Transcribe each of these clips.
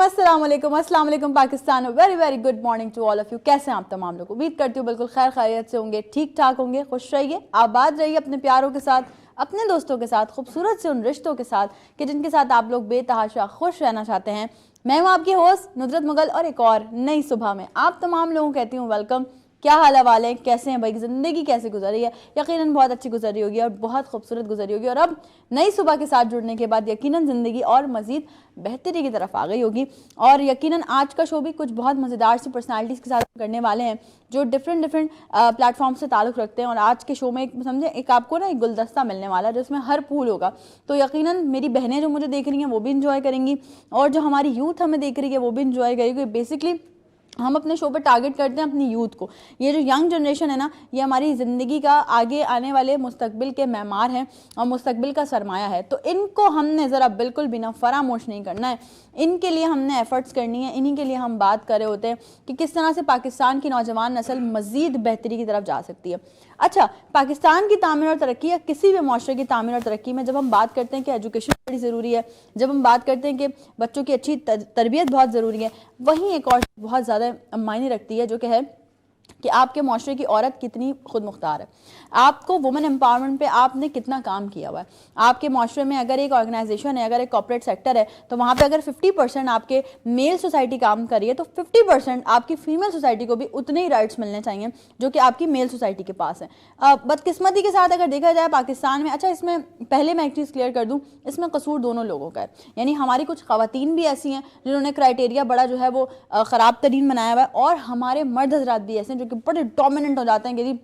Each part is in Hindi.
अस्सलाम वालेकुम Pakistan. Very very good morning to all of you. कैसे हैं आप तमाम लोग? उम्मीद करती हूँ बिल्कुल खैर खैरियत से होंगे, ठीक ठाक होंगे, खुश रहिए, आबाद रहिए अपने प्यारों के साथ, अपने दोस्तों के साथ, खूबसूरत से उन रिश्तों के साथ कि जिनके साथ आप लोग बेतहाशा खुश रहना चाहते हैं। मैं हूँ आपकी होस्ट नुसरत मुगल और एक और नई सुबह में आप तमाम लोगों को कहती हूँ वेलकम। क्या हाल हवाल है, कैसे हैं भाई? ज़िंदगी कैसे गुजरी है? यकीनन बहुत अच्छी गुजरी होगी और बहुत खूबसूरत गुजरी होगी और अब नई सुबह के साथ जुड़ने के बाद यकीनन ज़िंदगी और मज़ीद बेहतरी की तरफ आ गई होगी। और यकीनन आज का शो भी कुछ बहुत मज़ेदार सी पर्सनालिटीज़ के साथ करने वाले हैं जो डिफरेंट प्लेटफॉर्म से ताल्लुक़ रखते हैं। और आज के शो में एक समझे एक आपको ना एक गुलदस्ता मिलने वाला है जिसमें हर पूल होगा। तो यकीनन मेरी बहनें जो मुझे देख रही हैं वो भी इंजॉय करेंगी और जो हमारी यूथ हमें देख रही है वो भी इंजॉय करेगी। बेसिकली हम अपने शो पर टारगेट करते हैं अपनी यूथ को। ये जो यंग जनरेशन है ना, ये हमारी ज़िंदगी का आगे आने वाले मुस्तकबिल के मेमार हैं और मुस्तकबिल का सरमाया है। तो इनको हमने ज़रा बिल्कुल भी ना फरामोश नहीं करना है, इनके लिए हमने एफ़र्ट्स करनी है। इन्हीं के लिए हम बात कर रहे होते हैं कि किस तरह से पाकिस्तान की नौजवान नस्ल मज़ीद बेहतरी की तरफ जा सकती है। अच्छा, पाकिस्तान की तामीर और तरक्की या किसी भी माशरे की तामीर और तरक्की में जब हम बात करते हैं कि एजुकेशन बड़ी ज़रूरी है, जब हम बात करते हैं कि बच्चों की अच्छी तरबियत बहुत ज़रूरी है, वहीं एक और बहुत ज़्यादा मायने रखती है जो कि है कि आपके माशरे की औरत कितनी खुद मुख्तार है। आपको वुमेन एम्पावरमेंट पे आपने कितना काम किया हुआ है। आपके माशरे में अगर एक ऑर्गेनाइजेशन है, अगर एक कॉर्पोरेट सेक्टर है, तो वहाँ पे अगर 50% आपके मेल सोसाइटी काम कर रही है तो 50% आपकी फीमेल सोसाइटी को भी उतने ही राइट्स मिलने चाहिए जो कि आपकी मेल सोसाइटी के पास है। बदकिस्मती के साथ अगर देखा जाए पाकिस्तान में, अच्छा इसमें पहले मैं एक चीज़ क्लियर कर दूँ, इसमें कसूर दोनों लोगों का है। यानी हमारी कुछ ख़वातीन भी ऐसी हैं जिन्होंने क्राइटेरिया बड़ा जो है वो ख़राब तरीन बनाया हुआ है और हमारे मर्द हजरात भी ऐसे हैं जो कि बड़े डोमिनेंट हो जाते हैं कि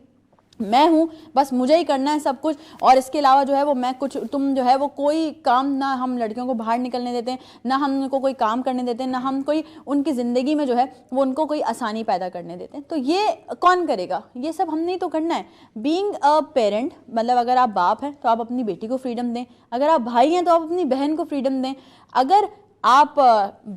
मैं हूँ, बस मुझे ही करना है सब कुछ और इसके अलावा जो है वो मैं कुछ, तुम जो है वो कोई काम ना हम लड़कियों को बाहर निकलने देते हैं, ना हम उनको कोई काम करने देते हैं, ना हम कोई उनकी ज़िंदगी में जो है वो उनको कोई आसानी पैदा करने देते हैं। तो ये कौन करेगा? ये सब हमने ही तो करना है। बीइंग अ पेरेंट मतलब अगर आप बाप हैं तो आप अपनी बेटी को फ्रीडम दें, अगर आप भाई हैं तो आप अपनी बहन को फ्रीडम दें, अगर आप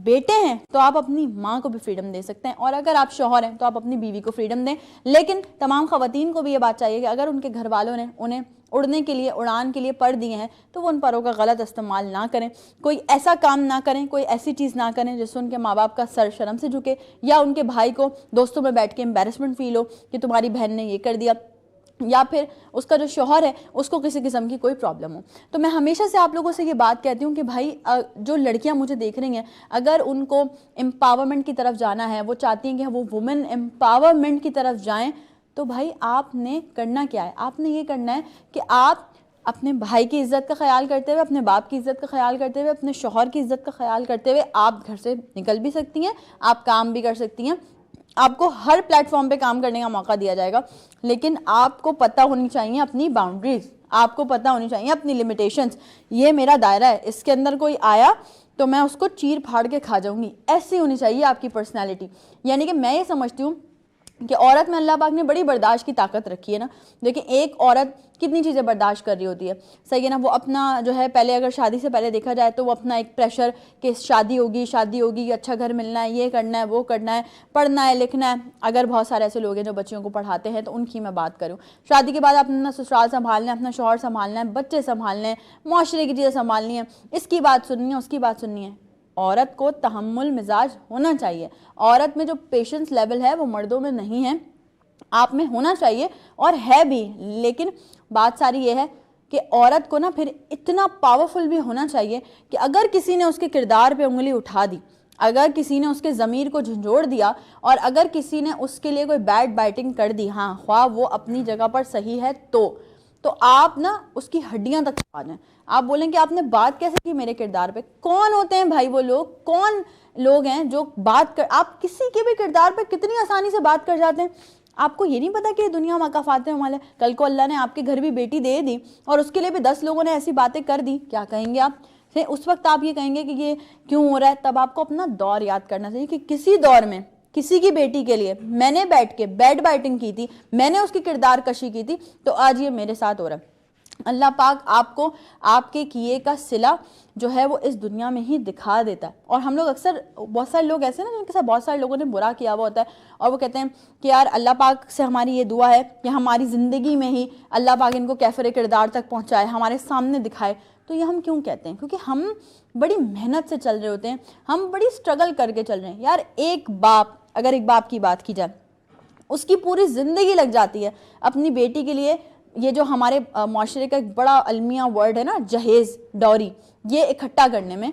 बेटे हैं तो आप अपनी माँ को भी फ्रीडम दे सकते हैं और अगर आप शौहर हैं तो आप अपनी बीवी को फ्रीडम दें। लेकिन तमाम ख़वातीन को भी ये बात चाहिए कि अगर उनके घर वालों ने उन्हें उड़ने के लिए, उड़ान के लिए पर दिए हैं तो वो उन परों का गलत इस्तेमाल ना करें, कोई ऐसा काम ना करें, कोई ऐसी चीज़ ना करें जिससे उनके माँ बाप का सर शर्म से झुके या उनके भाई को दोस्तों में बैठ के एम्बेरसमेंट फील हो कि तुम्हारी बहन ने ये कर दिया या फिर उसका जो शौहर है उसको किसी किस्म की कोई प्रॉब्लम हो। तो मैं हमेशा से आप लोगों से ये बात कहती हूँ कि भाई जो लड़कियाँ मुझे देख रही हैं, अगर उनको एम्पावरमेंट की तरफ जाना है, वो चाहती हैं कि वो वुमेन एम्पावरमेंट की तरफ जाएं, तो भाई आपने करना क्या है? आपने ये करना है कि आप अपने भाई की इज़्ज़त का ख्याल करते हुए, अपने बाप की इज़्ज़त का ख्याल करते हुए, अपने शौहर की इज़्ज़त का ख्याल करते हुए आप घर से निकल भी सकती हैं, आप काम भी कर सकती हैं, आपको हर प्लेटफॉर्म पे काम करने का मौका दिया जाएगा। लेकिन आपको पता होनी चाहिए अपनी बाउंड्रीज, आपको पता होनी चाहिए अपनी लिमिटेशंस। ये मेरा दायरा है, इसके अंदर कोई आया तो मैं उसको चीर फाड़ के खा जाऊंगी, ऐसी होनी चाहिए आपकी पर्सनैलिटी। यानी कि मैं ये समझती हूँ कि औरत में अल्लाह पाक ने बड़ी बर्दाश्त की ताकत रखी है ना। देखिए एक औरत कितनी चीज़ें बर्दाश्त कर रही होती है, सही है ना। वो अपना जो है पहले अगर शादी से पहले देखा जाए तो वो अपना एक प्रेशर कि शादी होगी, अच्छा घर मिलना है, ये करना है, वो करना है, पढ़ना है, लिखना है। अगर बहुत सारे ऐसे लोग हैं जो बच्चियों को पढ़ाते हैं तो उनकी मैं बात करूँ, शादी के बाद अपना ससुराल संभालना है, अपना शौहर संभालना है, बच्चे संभालने हैं, माशरे की चीज़ें संभालनी है, इसकी बात सुननी है, उसकी बात सुननी है। औरत को तहम्मुल मिजाज होना चाहिए। औरत में जो पेशेंस लेवल है वो मर्दों में नहीं है, आप में होना चाहिए और है भी। लेकिन बात सारी ये है कि औरत को ना फिर इतना पावरफुल भी होना चाहिए कि अगर किसी ने उसके किरदार पे उंगली उठा दी, अगर किसी ने उसके ज़मीर को झंझोड़ दिया और अगर किसी ने उसके लिए कोई बैड बाइटिंग कर दी, हाँ ख्वाह वो अपनी जगह पर सही है, तो आप ना उसकी हड्डियां तक खा जाएं। आप बोलेंगे आपने बात कैसे की मेरे किरदार पे? कौन होते हैं भाई वो लोग? कौन लोग हैं जो बात कर, आप किसी के भी किरदार पे कितनी आसानी से बात कर जाते हैं? आपको ये नहीं पता कि दुनिया मकाफात वाले, कल को अल्लाह ने आपके घर भी बेटी दे दी और उसके लिए भी 10 लोगों ने ऐसी बातें कर दी, क्या कहेंगे आप? उस वक्त आप ये कहेंगे कि ये क्यों हो रहा है। तब आपको अपना दौर याद करना चाहिए कि किसी दौर में किसी की बेटी के लिए मैंने बैठ के बैड बाइटिंग की थी, मैंने उसकी किरदार कशी की थी, तो आज ये मेरे साथ हो रहा है। अल्लाह पाक आपको आपके किए का सिला जो है वो इस दुनिया में ही दिखा देता है। और हम लोग अक्सर, बहुत सारे लोग ऐसे ना जिनके साथ बहुत सारे लोगों ने बुरा किया हुआ होता है और वो कहते हैं कि यार अल्लाह पाक से हमारी ये दुआ है कि हमारी ज़िंदगी में ही अल्लाह पाक इनको कैफर किरदार तक पहुँचाए, हमारे सामने दिखाए। तो ये हम क्यों कहते हैं? क्योंकि हम बड़ी मेहनत से चल रहे होते हैं, हम बड़ी स्ट्रगल करके चल रहे हैं। यार एक बाप, अगर एक बाप की बात की जाए, उसकी पूरी ज़िंदगी लग जाती है अपनी बेटी के लिए। ये जो हमारे माशरे का एक बड़ा अलमिया वर्ड है ना, जहेज़, डॉरी, ये इकट्ठा करने में।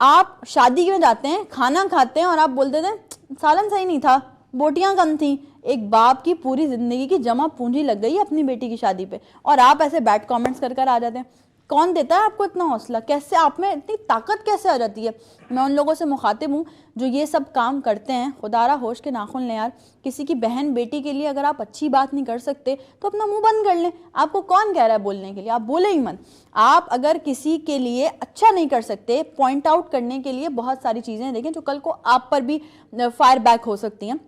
आप शादी में जाते हैं, खाना खाते हैं और आप बोल देते हैं सालन सही नहीं था, बोटियां कम थी। एक बाप की पूरी ज़िंदगी की जमा पूंजी लग गई है अपनी बेटी की शादी पे, और आप ऐसे बैड कमेंट्स कर कर आ जाते हैं। कौन देता है आपको इतना हौसला? कैसे आप में इतनी ताकत कैसे आ जाती है? मैं उन लोगों से मुखातिब हूँ जो ये सब काम करते हैं। खुदारा होश के नाखुन लें यार। किसी की बहन बेटी के लिए अगर आप अच्छी बात नहीं कर सकते तो अपना मुंह बंद कर लें। आपको कौन कह रहा है बोलने के लिए? आप बोले ही मत। आप अगर किसी के लिए अच्छा नहीं कर सकते, पॉइंट आउट करने के लिए बहुत सारी चीज़ें देखें जो कल को आप पर भी फायर बैक हो सकती हैं।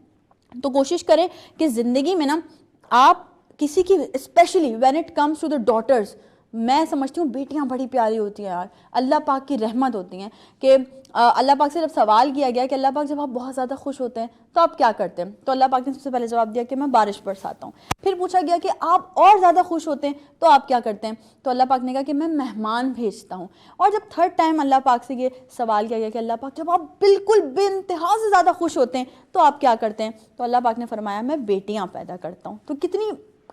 तो कोशिश करें कि ज़िंदगी में ना आप किसी की, specially when it comes to the daughters, मैं समझती हूँ बेटियाँ बड़ी प्यारी होती हैं यार, अल्लाह पाक की रहमत होती हैं। कि अल्लाह पाक से जब सवाल किया गया कि अल्लाह पाक जब आप बहुत ज़्यादा खुश होते हैं तो आप क्या करते हैं, तो अल्लाह पाक ने सबसे पहले जवाब दिया कि मैं बारिश बरसाता हूँ। फिर पूछा गया कि आप और ज़्यादा खुश होते हैं तो आप क्या करते हैं, तो अल्लाह पाक ने कहा कि मैं मेहमान भेजता हूँ। और जब थर्ड टाइम अल्लाह पाक से ये सवाल किया गया कि अल्लाह पाक जब आप बिल्कुल बेइंतहा से ज़्यादा खुश होते हैं तो आप क्या करते हैं, तो अल्लाह पाक ने फरमाया मैं बेटियाँ पैदा करता हूँ। तो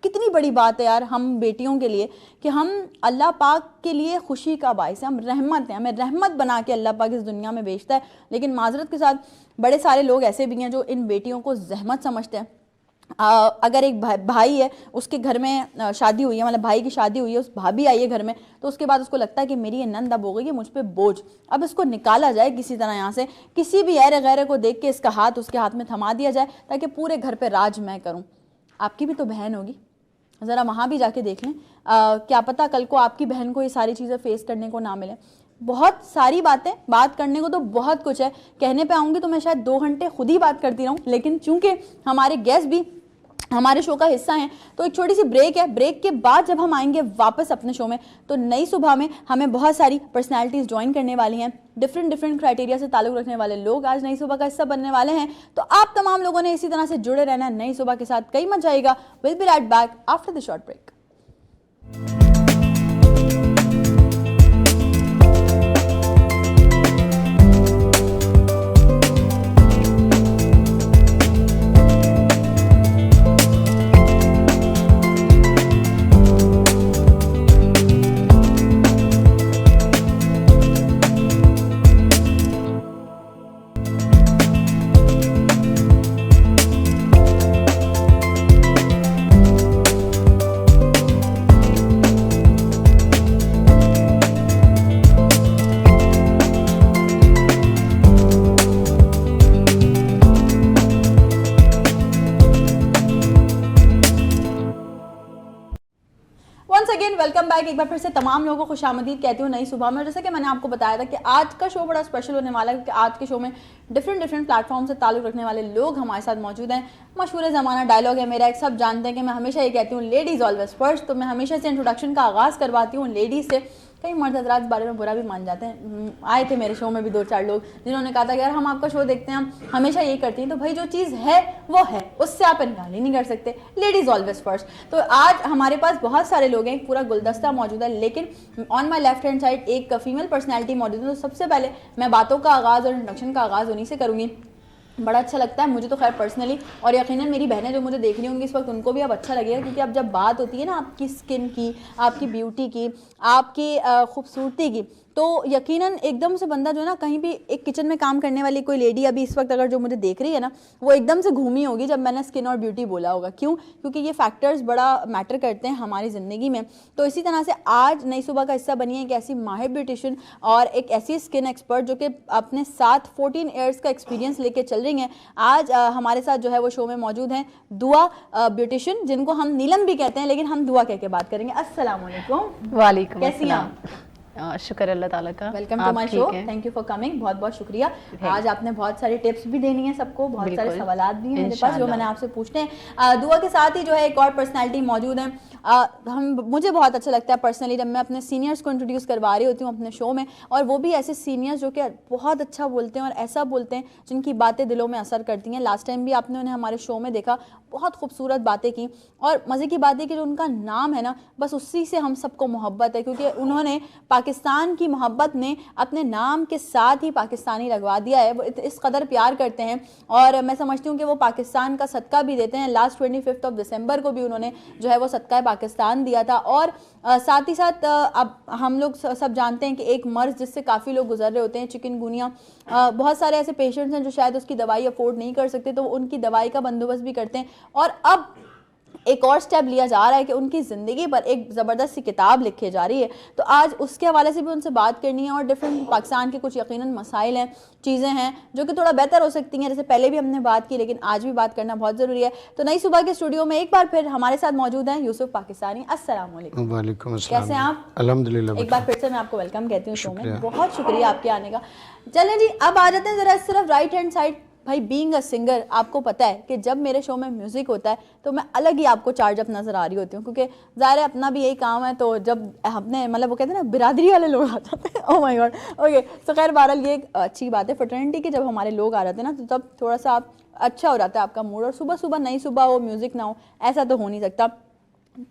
कितनी बड़ी बात है यार हम बेटियों के लिए कि हम अल्लाह पाक के लिए खुशी का बाइस है, हम रहमत हैं, हमें रहमत बना के अल्लाह पाक इस दुनिया में भेजता है। लेकिन माजरत के साथ बड़े सारे लोग ऐसे भी हैं जो इन बेटियों को जहमत समझते हैं। अगर एक भाई है, उसके घर में शादी हुई है, मतलब भाई की शादी हुई है, उस भाभी आई है घर में, तो उसके बाद उसको लगता है कि मेरी ये नंद अब हो गई है मुझ पे बोझ, अब इसको निकाला जाए किसी तरह यहाँ से, किसी भी ऐरे गैरे को देख के इसका हाथ उसके हाथ में थमा दिया जाए ताकि पूरे घर पे राज मैं करूँ। आपकी भी तो बहन होगी, ज़रा वहाँ भी जाके देख लें। क्या पता कल को आपकी बहन को ये सारी चीज़ें फेस करने को ना मिले। बहुत सारी बातें, बात करने को तो बहुत कुछ है, कहने पे आऊँगी तो मैं शायद 2 घंटे खुद ही बात करती रहूँ। लेकिन चूंकि हमारे गेस्ट भी हमारे शो का हिस्सा हैं तो एक छोटी सी ब्रेक है। ब्रेक के बाद जब हम आएंगे वापस अपने शो में तो नई सुबह में हमें बहुत सारी पर्सनालिटीज़ ज्वाइन करने वाली हैं। डिफरेंट क्राइटेरिया से ताल्लुक़ रखने वाले लोग आज नई सुबह का हिस्सा बनने वाले हैं। तो आप तमाम लोगों ने इसी तरह से जुड़े रहना है नई सुबह के साथ। कहीं मत जाइएगा, we'll be right back after the short break. Welcome back. एक बार फिर से तमाम लोगों को खुशामदीद कहती हूँ नई सुबह में। जैसा कि मैंने आपको बताया था कि आज का शो बड़ा स्पेशल होने वाला है क्योंकि आज के शो में डिफरेंट प्लेटफॉर्म से ताल्लुक़ रखने वाले लोग हमारे साथ मौजूद हैं। मशहूर ज़माना डायलॉग है मेरा, एक सब जानते हैं कि मैं हमेशा ये कहती हूँ लेडीज़ ऑलवेज फर्स्ट। तो मैं हमेशा से इंट्रोडक्शन का आगाज़ करवाती हूँ लेडीज़ से। कई मर्द हज़रात इस बारे में बुरा भी मान जाते हैं। आए थे मेरे शो में भी 2-4 लोग जिन्होंने कहा था कि यार हम आपका शो देखते हैं, हम हमेशा यही करती हैं। तो भाई जो चीज़ है वो है, उससे आप इनकार ही नहीं कर सकते। Ladies always first. तो आज हमारे पास बहुत सारे लोग हैं, पूरा गुलदस्ता मौजूद है। लेकिन on my left hand side एक फीमेल पर्सनैलिटी मौजूद है। तो सबसे पहले मैं बातों का आगाज़ और इंट्रोडक्शन का आगाज़ उन्हीं से करूँगी। बड़ा अच्छा लगता है मुझे तो खैर पर्सनली, और यकीनन मेरी बहनें जो मुझे देख रही होंगी इस वक्त उनको भी अब अच्छा लगेगा क्योंकि अब जब बात होती है ना आपकी स्किन की, आपकी ब्यूटी की, आपकी खूबसूरती की, तो यकीनन एकदम से बंदा जो है ना, कहीं भी एक किचन में काम करने वाली कोई लेडी अभी इस वक्त अगर जो मुझे देख रही है ना, वो एकदम से घूमी होगी जब मैंने स्किन और ब्यूटी बोला होगा। क्यों? क्योंकि ये फैक्टर्स बड़ा मैटर करते हैं हमारी ज़िंदगी में। तो इसी तरह से आज नई सुबह का हिस्सा बनी है एक ऐसी माहिर ब्यूटिशियन और एक ऐसी स्किन एक्सपर्ट जो कि अपने साथ 14 ईयर्स का एक्सपीरियंस लेके चल रही हैं। आज हमारे साथ जो है वो शो में मौजूद हैं दुआ ब्यूटिशियन, जिनको हम नीलम भी कहते हैं लेकिन हम दुआ कह के बात करेंगे। अस्सलाम वालेकुम। वालेकुम कैसी हैं आप? शुक्र अल्लाह ताला का। Welcome to my show, thank you for coming. बहुत बहुत शुक्रिया। आज आपने बहुत सारी टिप्स भी देनी है सबको, बहुत सारे सवालात भी हैं मेरे पास जो मैंने आपसे पूछने हैं। दुआ के साथ ही जो है एक और पर्सनालिटी मौजूद है मुझे बहुत अच्छा लगता है पर्सनली जब मैं अपने सीनियर्स को इंट्रोड्यूस करवा रही होती हूँ अपने शो में, और वो भी ऐसे सीनियर्स जो कि बहुत अच्छा बोलते हैं और ऐसा बोलते हैं जिनकी बातें दिलों में असर करती हैं। लास्ट टाइम भी आपने उन्हें हमारे शो में देखा, बहुत खूबसूरत बातें की, और मज़े की बात है कि जो उनका नाम है ना, बस उसी से हम सबको मोहब्बत है, क्योंकि उन्होंने पाकिस्तान की मोहब्बत में अपने नाम के साथ ही पाकिस्तानी लगवा दिया है। वो इस कदर प्यार करते हैं और मैं समझती हूँ कि वो पाकिस्तान का सदका भी देते हैं। लास्ट 25 दिसंबर को भी उन्होंने जो है वो सदका पाकिस्तान दिया था। और साथ ही साथ अब हम लोग सब जानते हैं कि एक मर्ज जिससे काफ़ी लोग गुजर रहे होते हैं, चिकनगुनिया, बहुत सारे ऐसे पेशेंट्स हैं जो शायद उसकी दवाई अफोर्ड नहीं कर सकते, तो उनकी दवाई का बंदोबस्त भी करते हैं। और अब एक और स्टेप लिया जा रहा है कि उनकी ज़िंदगी पर एक ज़बरदस्त सी किताब लिखी जा रही है, तो आज उसके हवाले से भी उनसे बात करनी है। और डिफरेंट पाकिस्तान के कुछ यकीनन मसाइल हैं, चीज़ें हैं जो कि थोड़ा बेहतर हो सकती हैं, जैसे पहले भी हमने बात की, लेकिन आज भी बात करना बहुत ज़रूरी है। तो नई सुबह के स्टूडियो में एक बार फिर हमारे साथ मौजूद हैं यूसुफ पाकिस्तानी। अस्सलाम वालेकुम। वालेकुम अस्सलाम। कैसे हैं आप? अल्हम्दुलिल्लाह। एक बार फिर से मैं आपको वेलकम कहती हूँ शो में, बहुत शुक्रिया आपके आने का। चलें जी, अब आ जाते हैं ज़रा सिर्फ राइट हैंड साइड। भाई बीइंग अ सिंगर, आपको पता है कि जब मेरे शो में म्यूज़िक होता है तो मैं अलग ही आपको चार्ज अप नज़र आ रही होती हूँ, क्योंकि ज़ाहिर है अपना भी यही काम है। तो जब अपने मतलब वो कहते हैं ना बिरादरी वाले लोग आ जाते हैं, ओह माय गॉड, ओके, तो खैर बहरहाल ये एक अच्छी बात है फ्रेटर्निटी की, जब हमारे लोग आ जाते हैं ना तो तब थोड़ा सा अच्छा हो जाता है आपका मूड। और सुबह सुबह नई सुबह हो, म्यूज़िक ना हो, ऐसा तो हो नहीं सकता।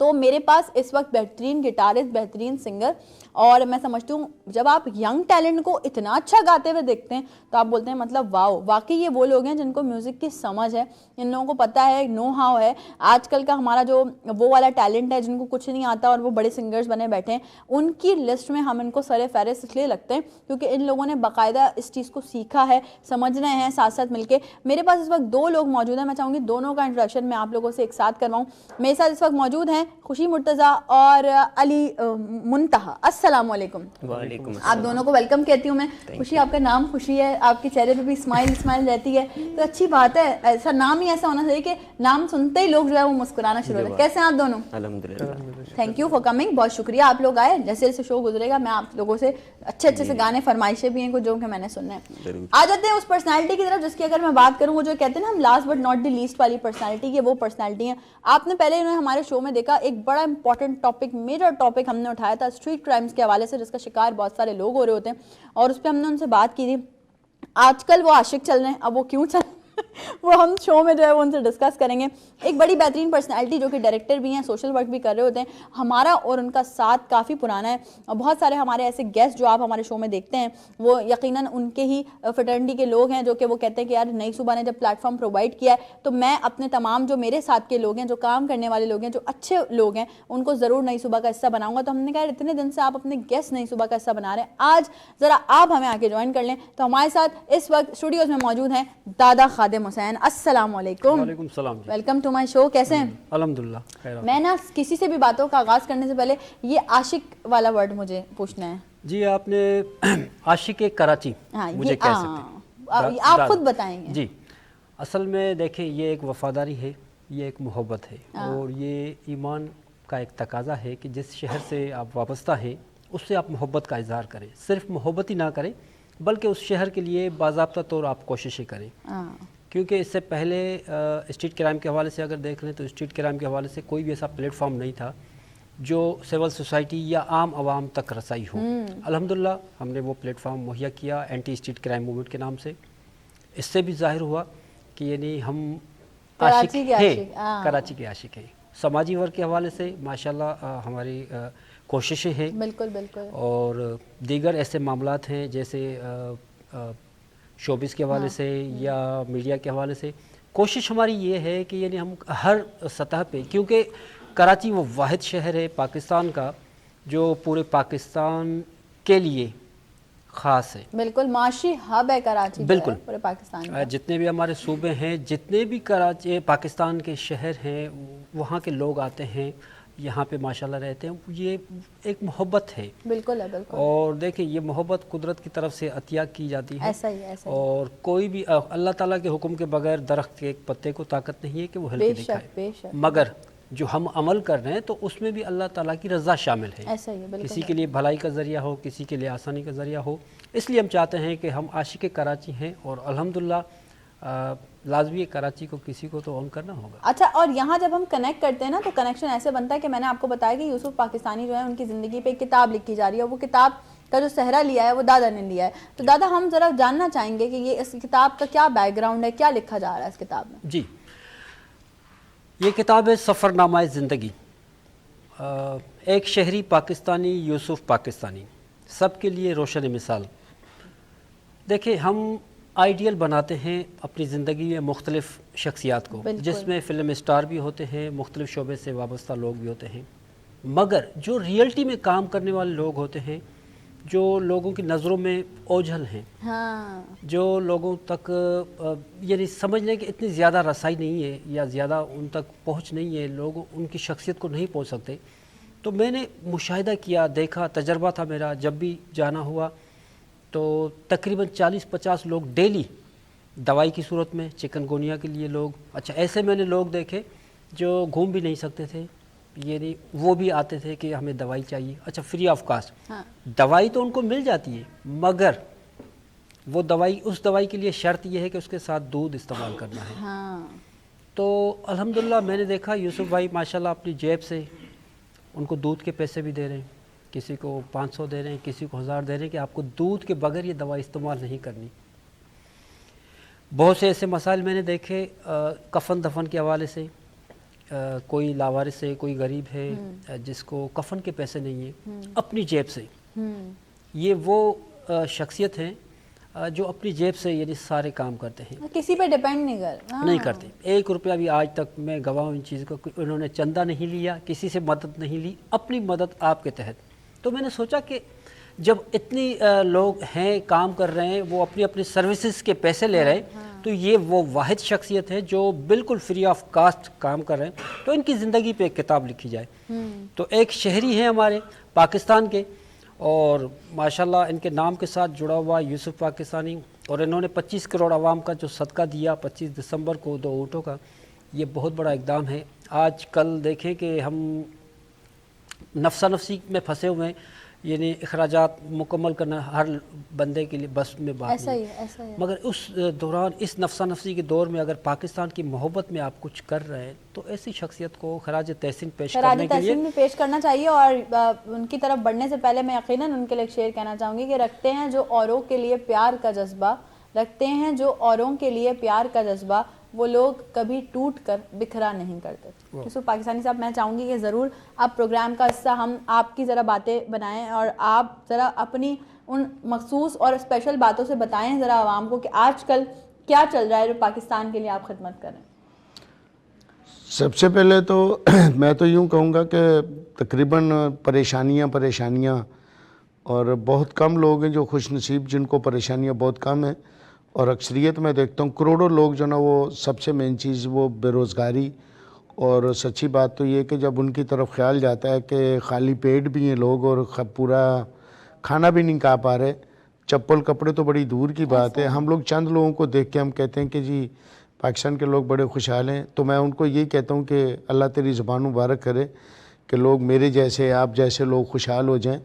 तो मेरे पास इस वक्त बेहतरीन गिटारिस्ट, बेहतरीन सिंगर, और मैं समझती हूँ जब आप यंग टैलेंट को इतना अच्छा गाते हुए देखते हैं तो आप बोलते हैं मतलब वाओ, वाकई ये वो लोग हैं जिनको म्यूज़िक की समझ है, इन लोगों को पता है, नो हाउ है। आजकल का हमारा जो वो वाला टैलेंट है जिनको कुछ नहीं आता और वो बड़े सिंगर्स बने बैठे हैं, उनकी लिस्ट में हम इनको सरे फहरिस्त इसलिए लगते हैं क्योंकि इन लोगों ने बाकायदा इस चीज़ को सीखा है, समझ रहे हैं साथ साथ मिलके। मेरे पास इस वक्त दो लोग मौजूद हैं, मैं चाहूँगी दोनों का इंट्रोडक्शन मैं आप लोगों से एक साथ करवाऊँ। मेरे साथ इस वक्त मौजूद हैं खुशी मुर्तज़ा और अली मुंतहा। अस्सलाम वालेकुम। वालेकुम। आप दोनों को वेलकम कहती हूँ मैं। खुशी, आपका नाम खुशी है, आपके चेहरे पे भी स्माइल रहती है, तो अच्छी बात है। ऐसा नाम ही ऐसा होना चाहिए कि नाम सुनते ही लोग जो है वो मुस्कुराना शुरू हो जाए। कैसे हैं आप दोनों? अल्हम्दुलिल्लाह। थैंक यू फॉर कमिंग, बहुत शुक्रिया आप लोग आए। जैसे जैसे शो गुजरेगा मैं आप लोगों से अच्छे से गाने, फरमाइशें भी हैं कुछ जो कि मैंने सुनने हैं। आ जाते हैं उस पर्सनालिटी की तरफ जिसकी अगर मैं बात करूँ, वो जो कहते हैं ना हम last but not the least वाली पर्सनालिटी, ये वो पर्सनालिटी है। आपने पहले इन्होंने हमारे शो में देखा, एक बड़ा इंपॉर्टेंट टॉपिक, मेजर टॉपिक हमने उठाया था स्ट्रीट क्राइम्स के हवाले से, जिसका शिकार बहुत सारे लोग हो रहे होते हैं, और उस पर हमने उनसे बात की थी। आजकल वो आशिक चल रहे हैं, अब वो क्यों चल वो हम शो में जो है वो उनसे डिस्कस करेंगे। एक बड़ी बेहतरीन पर्सनालिटी जो कि डायरेक्टर भी हैं, सोशल वर्क भी कर रहे होते हैं। हमारा और उनका साथ काफ़ी पुराना है, और बहुत सारे हमारे ऐसे गेस्ट जो आप हमारे शो में देखते हैं वो यकीनन उनके ही फ्रेटर्निटी के लोग हैं, जो कि वो कहते हैं कि यार नई सुबह ने जब प्लेटफॉर्म प्रोवाइड किया है तो मैं अपने तमाम जो मेरे साथ के लोग हैं, जो काम करने वाले लोग हैं, जो अच्छे लोग हैं, उनको ज़रूर नई सुबह का हिस्सा बनाऊंगा। तो हमने कहा इतने दिन से आप अपने गेस्ट नई सुबह का हिस्सा बना रहे हैं, आज ज़रा आप हमें आके ज्वाइन कर लें। तो हमारे साथ इस वक्त स्टूडियोज़ में मौजूद हैं दादा खादिम हुसैन। अस्सलाम वालेकुम। वालेकुम सलाम जी। Welcome to my show. कैसे हैं? अल्हम्दुलिल्लाह खैर। मैं ना किसी से भी बातों का आगाज़ करने से पहले ये आशिक वाला वर्ड मुझे पूछना है। जी आपने आशिक कराची हाँ, मुझे कह सकते हैं। आप खुद बताएंगे। जी, असल में देखें ये एक वफादारी है, ये एक मोहब्बत है, और ये ईमान का एक तकाजा है कि जिस शहर से आप वाबस्ता है उससे आप मोहब्बत का इजहार करें। सिर्फ मोहब्बत ही ना करें बल्कि उस शहर के लिए बाज़ाब्ता तौर आप कोशिशें करें, क्योंकि इससे पहले स्ट्रीट क्राइम के हवाले से अगर देख लें तो स्ट्रीट क्राइम के हवाले से कोई भी ऐसा प्लेटफॉर्म नहीं था जो सिविल सोसाइटी या आम आवाम तक रसाई हो। अल्हम्दुलिल्लाह हमने वो प्लेटफॉर्म मुहैया किया एंटी स्ट्रीट क्राइम मूवमेंट के नाम से। इससे भी जाहिर हुआ कि यानी हम आशिक हैं, कराची के आशिक हैं। समाजी वर्क के हवाले से माशाल्लाह हमारी कोशिशें हैं, बिल्कुल बिल्कुल, और दीगर ऐसे मामलात हैं जैसे शोबिस के हवाले से या मीडिया के हवाले से। कोशिश हमारी ये है कि यानी हम हर सतह पे, क्योंकि कराची वो वाहिद शहर है पाकिस्तान का जो पूरे पाकिस्तान के लिए ख़ास है। बिल्कुल माशी हब है कराची, बिल्कुल पूरे पाकिस्तान का। जितने भी हमारे सूबे हैं, जितने भी कराची पाकिस्तान के शहर हैं, वहाँ के लोग आते हैं, यहाँ पे माशाल्लाह रहते हैं। ये एक मोहब्बत है। बिल्कुल है, बिल्कुल। और देखिए ये मोहब्बत कुदरत की तरफ से अतिया की जाती है। ऐसा ही, ऐसा ही। और कोई भी अल्लाह ताला के हुक्म के बगैर दरख्त के एक पत्ते को ताकत नहीं है कि वो हिल के दिखाए। बेशक। मगर जो हम अमल कर रहे हैं तो उसमें भी अल्लाह ताला की रज़ा शामिल है। ऐसा ही है, बिल्कुल। किसी के लिए भलाई का ज़रिया हो, किसी के लिए आसानी का ज़रिया हो। इसलिए हम चाहते हैं कि हम आशिक कराची हैं, और अल्हम्दुलिल्लाह लाजमी है कराची को किसी को तो ऑन करना होगा। अच्छा, और यहाँ जब हम कनेक्ट करते हैं ना, तो कनेक्शन ऐसे बनता है कि मैंने आपको बताया कि यूसुफ पाकिस्तानी जो है उनकी ज़िंदगी पे एक किताब लिखी जा रही है, वो किताब का जो सहरा लिया है वो दादा ने लिया है। तो दादा, हम ज़रा जानना चाहेंगे कि ये इस किताब का क्या बैकग्राउंड है, क्या लिखा जा रहा है इस किताब में? जी, ये किताब है सफ़रनामा ज़िंदगी। एक शहरी पाकिस्तानी यूसुफ पाकिस्तानी, सबके लिए रोशन मिसाल। देखिए, हम आइडियल बनाते हैं अपनी ज़िंदगी में मुख्तलिफ़ शख्सियात को, जिसमें फ़िल्म स्टार भी होते हैं, मुख्तलिफ़ शोबे से वाबस्ता लोग भी होते हैं, मगर जो रियलिटी में काम करने वाले लोग होते हैं, जो लोगों की नज़रों में ओझल हैं, हाँ, जो लोगों तक यानी समझ लें कि इतनी ज़्यादा रसाई नहीं है या ज़्यादा उन तक पहुंच नहीं है, लोग उनकी शख्सियत को नहीं पहुंच सकते। तो मैंने मुशाहिदा किया, देखा, तजर्बा था मेरा। जब भी जाना हुआ तो तकरीबन 40-50 लोग डेली दवाई की सूरत में चिकनगुनिया के लिए लोग, अच्छा ऐसे मैंने लोग देखे जो घूम भी नहीं सकते थे, यानी वो भी आते थे कि हमें दवाई चाहिए, अच्छा फ्री ऑफ कास्ट। हाँ। दवाई तो उनको मिल जाती है, मगर वो दवाई, उस दवाई के लिए शर्त ये है कि उसके साथ दूध इस्तेमाल करना है। हाँ। तो अल्हम्दुलिल्लाह मैंने देखा यूसुफ भाई माशाल्लाह अपनी जेब से उनको दूध के पैसे भी दे रहे हैं, किसी को 500 दे रहे हैं, किसी को 1000 दे रहे हैं कि आपको दूध के बगैर ये दवा इस्तेमाल नहीं करनी। बहुत से ऐसे मसाइल मैंने देखे कफन दफन के हवाले से। कोई लावारिस है, कोई गरीब है जिसको कफन के पैसे नहीं है, अपनी जेब से। ये वो शख्सियत हैं जो अपनी जेब से यानी सारे काम करते हैं, किसी पे डिपेंड नहीं करते। 1 रुपया भी आज तक मैं गवाह हूँ इन चीज़ को, उन्होंने चंदा नहीं लिया, किसी से मदद नहीं ली, अपनी मदद आपके तहत। तो मैंने सोचा कि जब इतनी लोग हैं, काम कर रहे हैं, वो अपनी अपनी सर्विसेज के पैसे ले रहे हैं, तो ये वो वाहिद शख्सियत है जो बिल्कुल फ्री ऑफ कास्ट काम कर रहे हैं। तो इनकी ज़िंदगी पे एक किताब लिखी जाए। तो एक शहरी हैं हमारे पाकिस्तान के, और माशाल्लाह इनके नाम के साथ जुड़ा हुआ यूसुफ पाकिस्तानी, और इन्होंने 25 करोड़ आवाम का जो सदका दिया 25 दिसंबर को 2 ऊँटों का, ये बहुत बड़ा इकदाम है। आज कल देखें कि हम नफसा नफसी में फंसे हुए हैं, यानी अखराजात मुकम्मल करना हर बंदे के लिए बस में बात ऐसा नहीं। ही है। मगर उस दौरान, इस नफसा नफसी के दौर में अगर पाकिस्तान की मोहब्बत में आप कुछ कर रहे हैं, तो ऐसी शख्सियत को खराज तहसीन पेश करने के लिए पेश करना चाहिए। और उनकी तरफ बढ़ने से पहले मैं यकीनन उनके लिए एक शेर कहना चाहूँगी कि रखते हैं जो औरों के लिए प्यार का जज्बा, रखते हैं जो औरों के लिए प्यार का जज्बा, वो लोग कभी टूट कर बिखरा नहीं करते। यूसुफ पाकिस्तानी साहब, मैं चाहूँगी कि ज़रूर आप प्रोग्राम का हिस्सा हम आपकी ज़रा बातें बनाएं और आप ज़रा अपनी उन मखसूस और स्पेशल बातों से बताएं ज़रा आवाम को कि आजकल क्या चल रहा है जो पाकिस्तान के लिए आप खिदमत करें। सबसे पहले तो मैं तो यूँ कहूँगा कि तकरीबन परेशानियाँ और बहुत कम लोग हैं जो खुशनसीब जिनको परेशानियाँ बहुत कम हैं, और अक्सरियत में देखता हूँ करोड़ों लोग जो ना, वो सबसे मेन चीज़ वो बेरोज़गारी। और सच्ची बात तो ये कि जब उनकी तरफ ख्याल जाता है कि खाली पेट भी हैं लोग और पूरा खाना भी नहीं खा पा रहे, चप्पल कपड़े तो बड़ी दूर की बात है। हम लोग चंद लोगों को देख के हम कहते हैं कि जी पाकिस्तान के लोग बड़े खुशहाल हैं। तो मैं उनको ये कहता हूँ कि अल्लाह तेरी ज़ुबान मुबारक करे कि लोग मेरे जैसे, आप जैसे लोग खुशहाल हो जाएं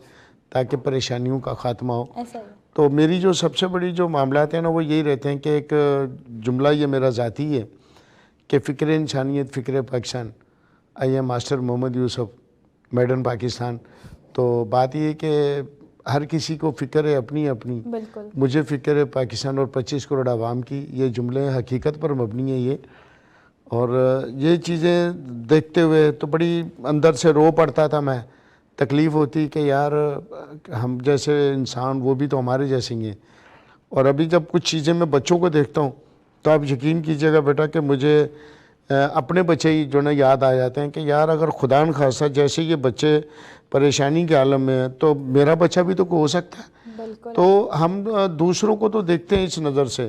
ताकि परेशानियों का ख़ात्मा हो। तो मेरी जो सबसे बड़ी जो मामलात हैं ना, वो यही रहते हैं कि एक जुमला ये मेरा ज़ाती है कि फ़िक्र इंसानियत फ़िक्र Pakistan, I am master Mohammad Yusuf, made in Pakistan. तो बात ये कि हर किसी को फ़िक्र है अपनी अपनी, मुझे फ़िक्र है पाकिस्तान और 25 करोड़ आवाम की। ये जुमले हकीकत पर मबनी है ये, और ये चीज़ें देखते हुए तो बड़ी अंदर से रो पड़ता था मैं। तकलीफ़ होती कि यार हम जैसे इंसान वो भी तो हमारे जैसे ही हैं। और अभी जब कुछ चीज़ें मैं बच्चों को देखता हूँ तो आप यकीन कीजिएगा बेटा कि मुझे अपने बच्चे ही जो ना याद आ जाते हैं कि यार अगर खुदा न खासा जैसे ये बच्चे परेशानी के आलम में हैं तो मेरा बच्चा भी तो हो सकता है। तो हम दूसरों को तो देखते हैं इस नज़र से,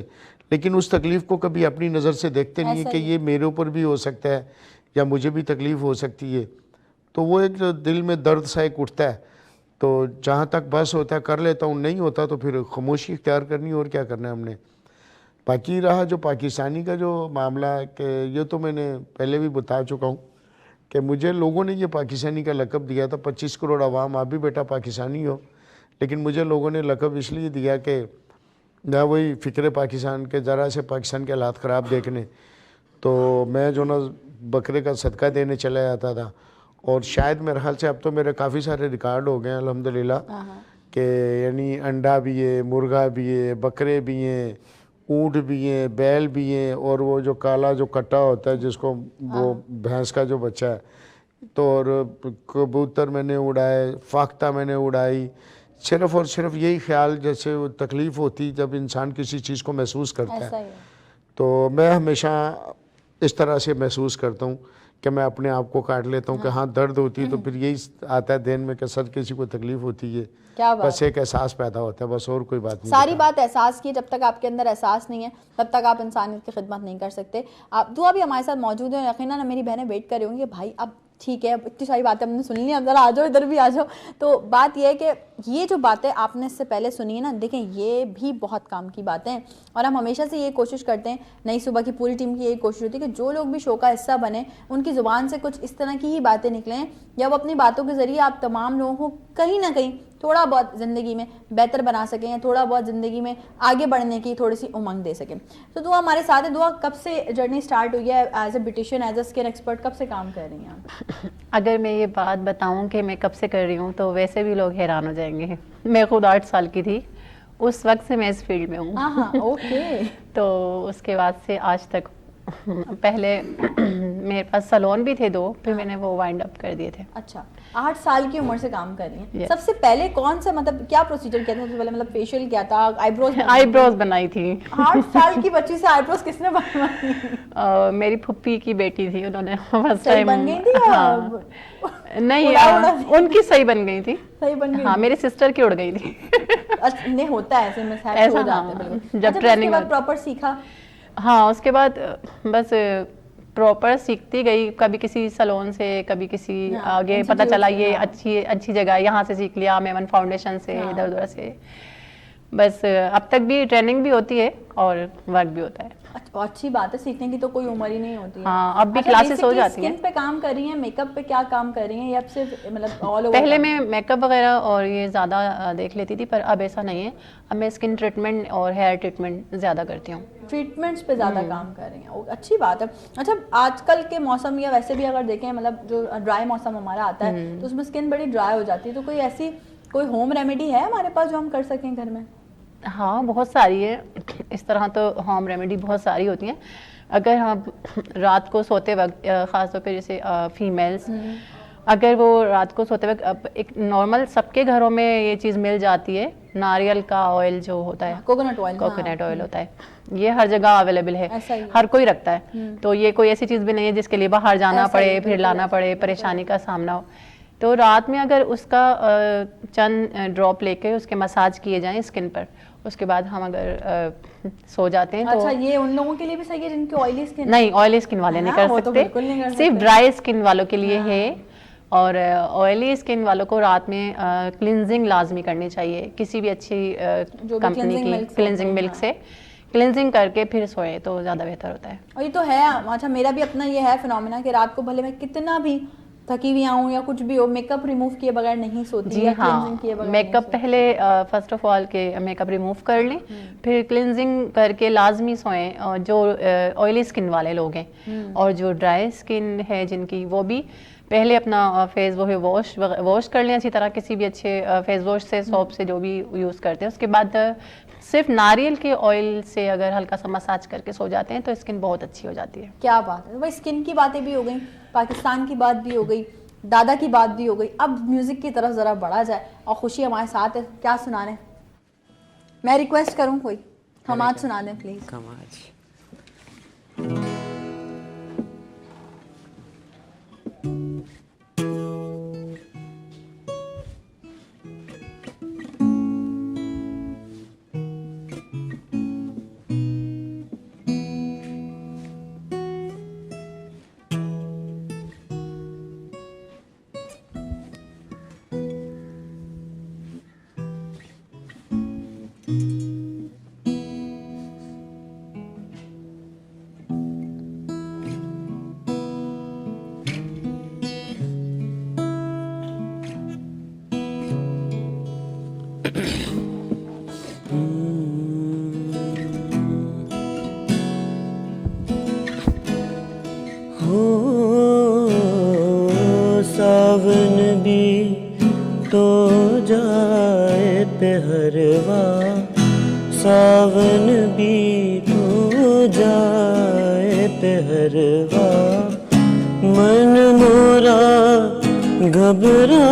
लेकिन उस तकलीफ़ को कभी अपनी नज़र से देखते नहीं है कि ये मेरे ऊपर भी हो सकता है या मुझे भी तकलीफ़ हो सकती है। तो वो एक दिल में दर्द सा एक उठता है। तो जहाँ तक बस होता है कर लेता हूँ, नहीं होता तो फिर खामोशी इख्तियार करनी, और क्या करना है हमने। बाकी रहा जो पाकिस्तानी का जो मामला है कि ये तो मैंने पहले भी बता चुका हूँ कि मुझे लोगों ने ये पाकिस्तानी का लक़ब दिया था। 25 करोड़ आवाम, आप भी बेटा पाकिस्तानी हो, लेकिन मुझे लोगों ने लक़ब इसलिए दिया कि मैं वही फ़िक्र पाकिस्तान के ज़रा से पाकिस्तान के हालात ख़राब देखने, तो मैं जो ना बकरे का सदका देने चला जाता था। और शायद मेरे ख्याल से अब तो मेरे काफ़ी सारे रिकॉर्ड हो गए हैं अल्हम्दुलिल्लाह, कि यानी अंडा भी है, मुर्गा भी है, बकरे भी हैं, ऊँट भी हैं, बैल भी हैं, और वो जो काला जो कट्टा होता है जिसको वो भैंस का जो बच्चा है, तो और कबूतर मैंने उड़ाए, फाख्ता मैंने उड़ाई, सिर्फ़ और सिर्फ यही ख्याल, जैसे वो तकलीफ़ होती जब इंसान किसी चीज़ को महसूस करता ऐसा है। ही है। तो मैं हमेशा इस तरह से महसूस करता हूँ कि मैं अपने आप को काट लेता हूँ कि हाँ दर्द होती है, तो फिर यही आता है ध्यान में कि सर किसी को तकलीफ़ होती है, क्या बात बस एक एहसास पैदा होता है, बस और कोई बात नहीं। सारी बात एहसास की, जब तक आपके अंदर एहसास नहीं है तब तक आप इंसानियत की खिदमत नहीं कर सकते। आप दुआ भी हमारे साथ मौजूद है, यकीनन मेरी बहनें वेट कर रही होंगी कि भाई अब ठीक है, अब इतनी सारी बातें हमने सुन ली, अब ज़रा आ जाओ, इधर भी आ जाओ। तो बात यह है कि ये जो बातें आपने इससे पहले सुनी है ना, देखें ये भी बहुत काम की बातें हैं, और हम हमेशा से ये कोशिश करते हैं, नई सुबह की पूरी टीम की यही कोशिश होती है कि जो लोग भी शो का हिस्सा बने उनकी ज़ुबान से कुछ इस तरह की ही बातें निकलें, या वो अपनी बातों के ज़रिए आप तमाम लोगों को कहीं ना कहीं थोड़ा बहुत ज़िंदगी में बेहतर बना सकें, या थोड़ा बहुत ज़िंदगी में आगे बढ़ने की थोड़ी सी उमंग दे सकें। तो दुआ हमारे साथ है। दुआ, कब से जर्नी स्टार्ट हुई है as a beautician, as a skin expert, कब से काम कर रही हैं आप? अगर मैं ये बात बताऊं कि मैं कब से कर रही हूँ तो वैसे भी लोग हैरान हो जाएंगे। मैं खुद 8 साल की थी उस वक्त से मैं इस फील्ड में हूँ। हाँ, ओके। तो उसके बाद से आज तक पहले मेरे पास सैलून भी थे 2, फिर मैंने वो वाइंड अप कर दिए थे। अच्छा, 8 साल की उम्र से काम कर रही हैं। Yes. सबसे पहले कौन सा, मतलब क्या प्रोसीजर किया था सबसे पहले? मतलब फेशियल किया था, आईब्रोज बनाई थी। 8 साल की बच्ची से आईब्रोज किसने बनवाई? मेरी फुप्पी की बेटी थी, उन्होंने फर्स्ट सही टाइम। बन गई थी या नहीं, उड़ा उनकी सही बन गई थी। सही बन गई? हाँ, मेरी सिस्टर की उड़ गई थी। अच्छा, नहीं होता है ऐसे, मिसहैप ऐसा, हो जाते हाँ, हैं बिल्कुल। जब अच्छा, फिर ट्रेनिंग उसके बाद प्रॉपर सीखा? हाँ, उसके बाद बस प्रॉपर सीखती गई, कभी किसी सैलून से, कभी किसी आगे पता चला ये अच्छी जगह, यहाँ से सीख लिया मेमन फाउंडेशन से, इधर उधर से। बस अब तक भी ट्रेनिंग भी होती है और वर्क भी होता है। अच्छी बात है, सीखने की तो कोई उम्र ही नहीं होती है। हाँ, अब भी क्लासेस हो जाती हैं। स्किन पे काम कर रही हैं, मेकअप पे क्या काम कर रही हैं, या अब सिर्फ मतलब ऑल ओवर? पहले मैं मेकअप वगैरह और ये ज़्यादा देख लेती थी, पर अब ऐसा नहीं है। अब मैं स्किन ट्रीटमेंट और हेयर ट्रीटमेंट ज़्यादा करती हूँ। ट्रीटमेंट्स पे ज़्यादा काम कर रही हैं, अच्छी बात है। अच्छा, आजकल के मौसम या वैसे भी अगर देखें, मतलब जो ड्राई मौसम हमारा आता है तो उसमें स्किन बड़ी ड्राई हो जाती है, तो कोई होम रेमेडी है हमारे पास जो हम कर सकें घर में? हाँ, बहुत सारी है। इस तरह तो होम रेमेडी बहुत सारी होती हैं। अगर हम रात को सोते वक्त, ख़ासतौर पे जैसे फीमेल्स, अगर वो रात को सोते वक्त, अब एक नॉर्मल सबके घरों में ये चीज़ मिल जाती है, नारियल का ऑयल जो होता है, कोकोनट ऑयल। कोकोनट ऑयल होता है, ये हर जगह अवेलेबल है, ऐसा ही है। हर कोई रखता है। तो ये कोई ऐसी चीज़ भी नहीं है जिसके लिए बाहर जाना ऐसा ही पड़े, है, फिर बिल्कुल लाना ऐसा पड़े, परेशानी का सामना हो। तो रात में अगर उसका चंद ड्रॉप लेके उसके मसाज किए जाएं स्किन पर, उसके बाद हम अगर सो जाते हैं तो। अच्छा, ये उन लोगों के लिए भी सही है जिनकी ऑयली स्किन? नहीं, ऑयली स्किन वाले नहीं हाँ, कर वो तो सकते, बिल्कुल नहीं कर सिर्फ सकते। ड्राई स्किन वालों के लिए है। और ऑयली स्किन वालों को रात में क्लिनजिंग लाजमी करनी चाहिए, किसी भी अच्छी जो भी कंपनी cleansing की milks क्लिनजिंग होते हैं, मिल्क से क्लिनजिंग करके फिर सोए तो ज़्यादा बेहतर होता है। और ये तो है। अच्छा, मेरा भी अपना ये है फिनोमेना कि रात को भले मैं कितना भी थकी हुई आऊँ या कुछ भी हो, मेकअप रिमूव किए बगैर नहीं सोती। जी या हाँ, cleansing किए बगैर मेकअप नहीं पहले फर्स्ट ऑफ ऑल के मेकअप रिमूव कर लें, फिर क्लिनजिंग करके लाजमी सोएं। और जो ऑयली स्किन वाले लोग हैं और जो ड्राई स्किन है जिनकी, वो भी पहले अपना फेस वॉश कर लें अच्छी तरह, किसी भी अच्छे फेस वॉश से, सोप से, जो भी यूज़ करते हैं। उसके बाद सिर्फ नारियल के ऑयल से अगर हल्का सा मसाज करके सो जाते हैं तो स्किन बहुत अच्छी हो जाती है। क्या बात है भाई, स्किन की बातें भी हो गई, पाकिस्तान की बात भी हो गई, दादा की बात भी हो गई। अब म्यूजिक की तरफ जरा बढ़ा जाए, और खुशी हमारे साथ है, क्या सुनाने? मैं रिक्वेस्ट करूं कोई हम आज सुना दें प्लीज। कमाज। भी तो जाए पहरवा, सावन भी तो जाए पहरवा, मन मोरा घबराए,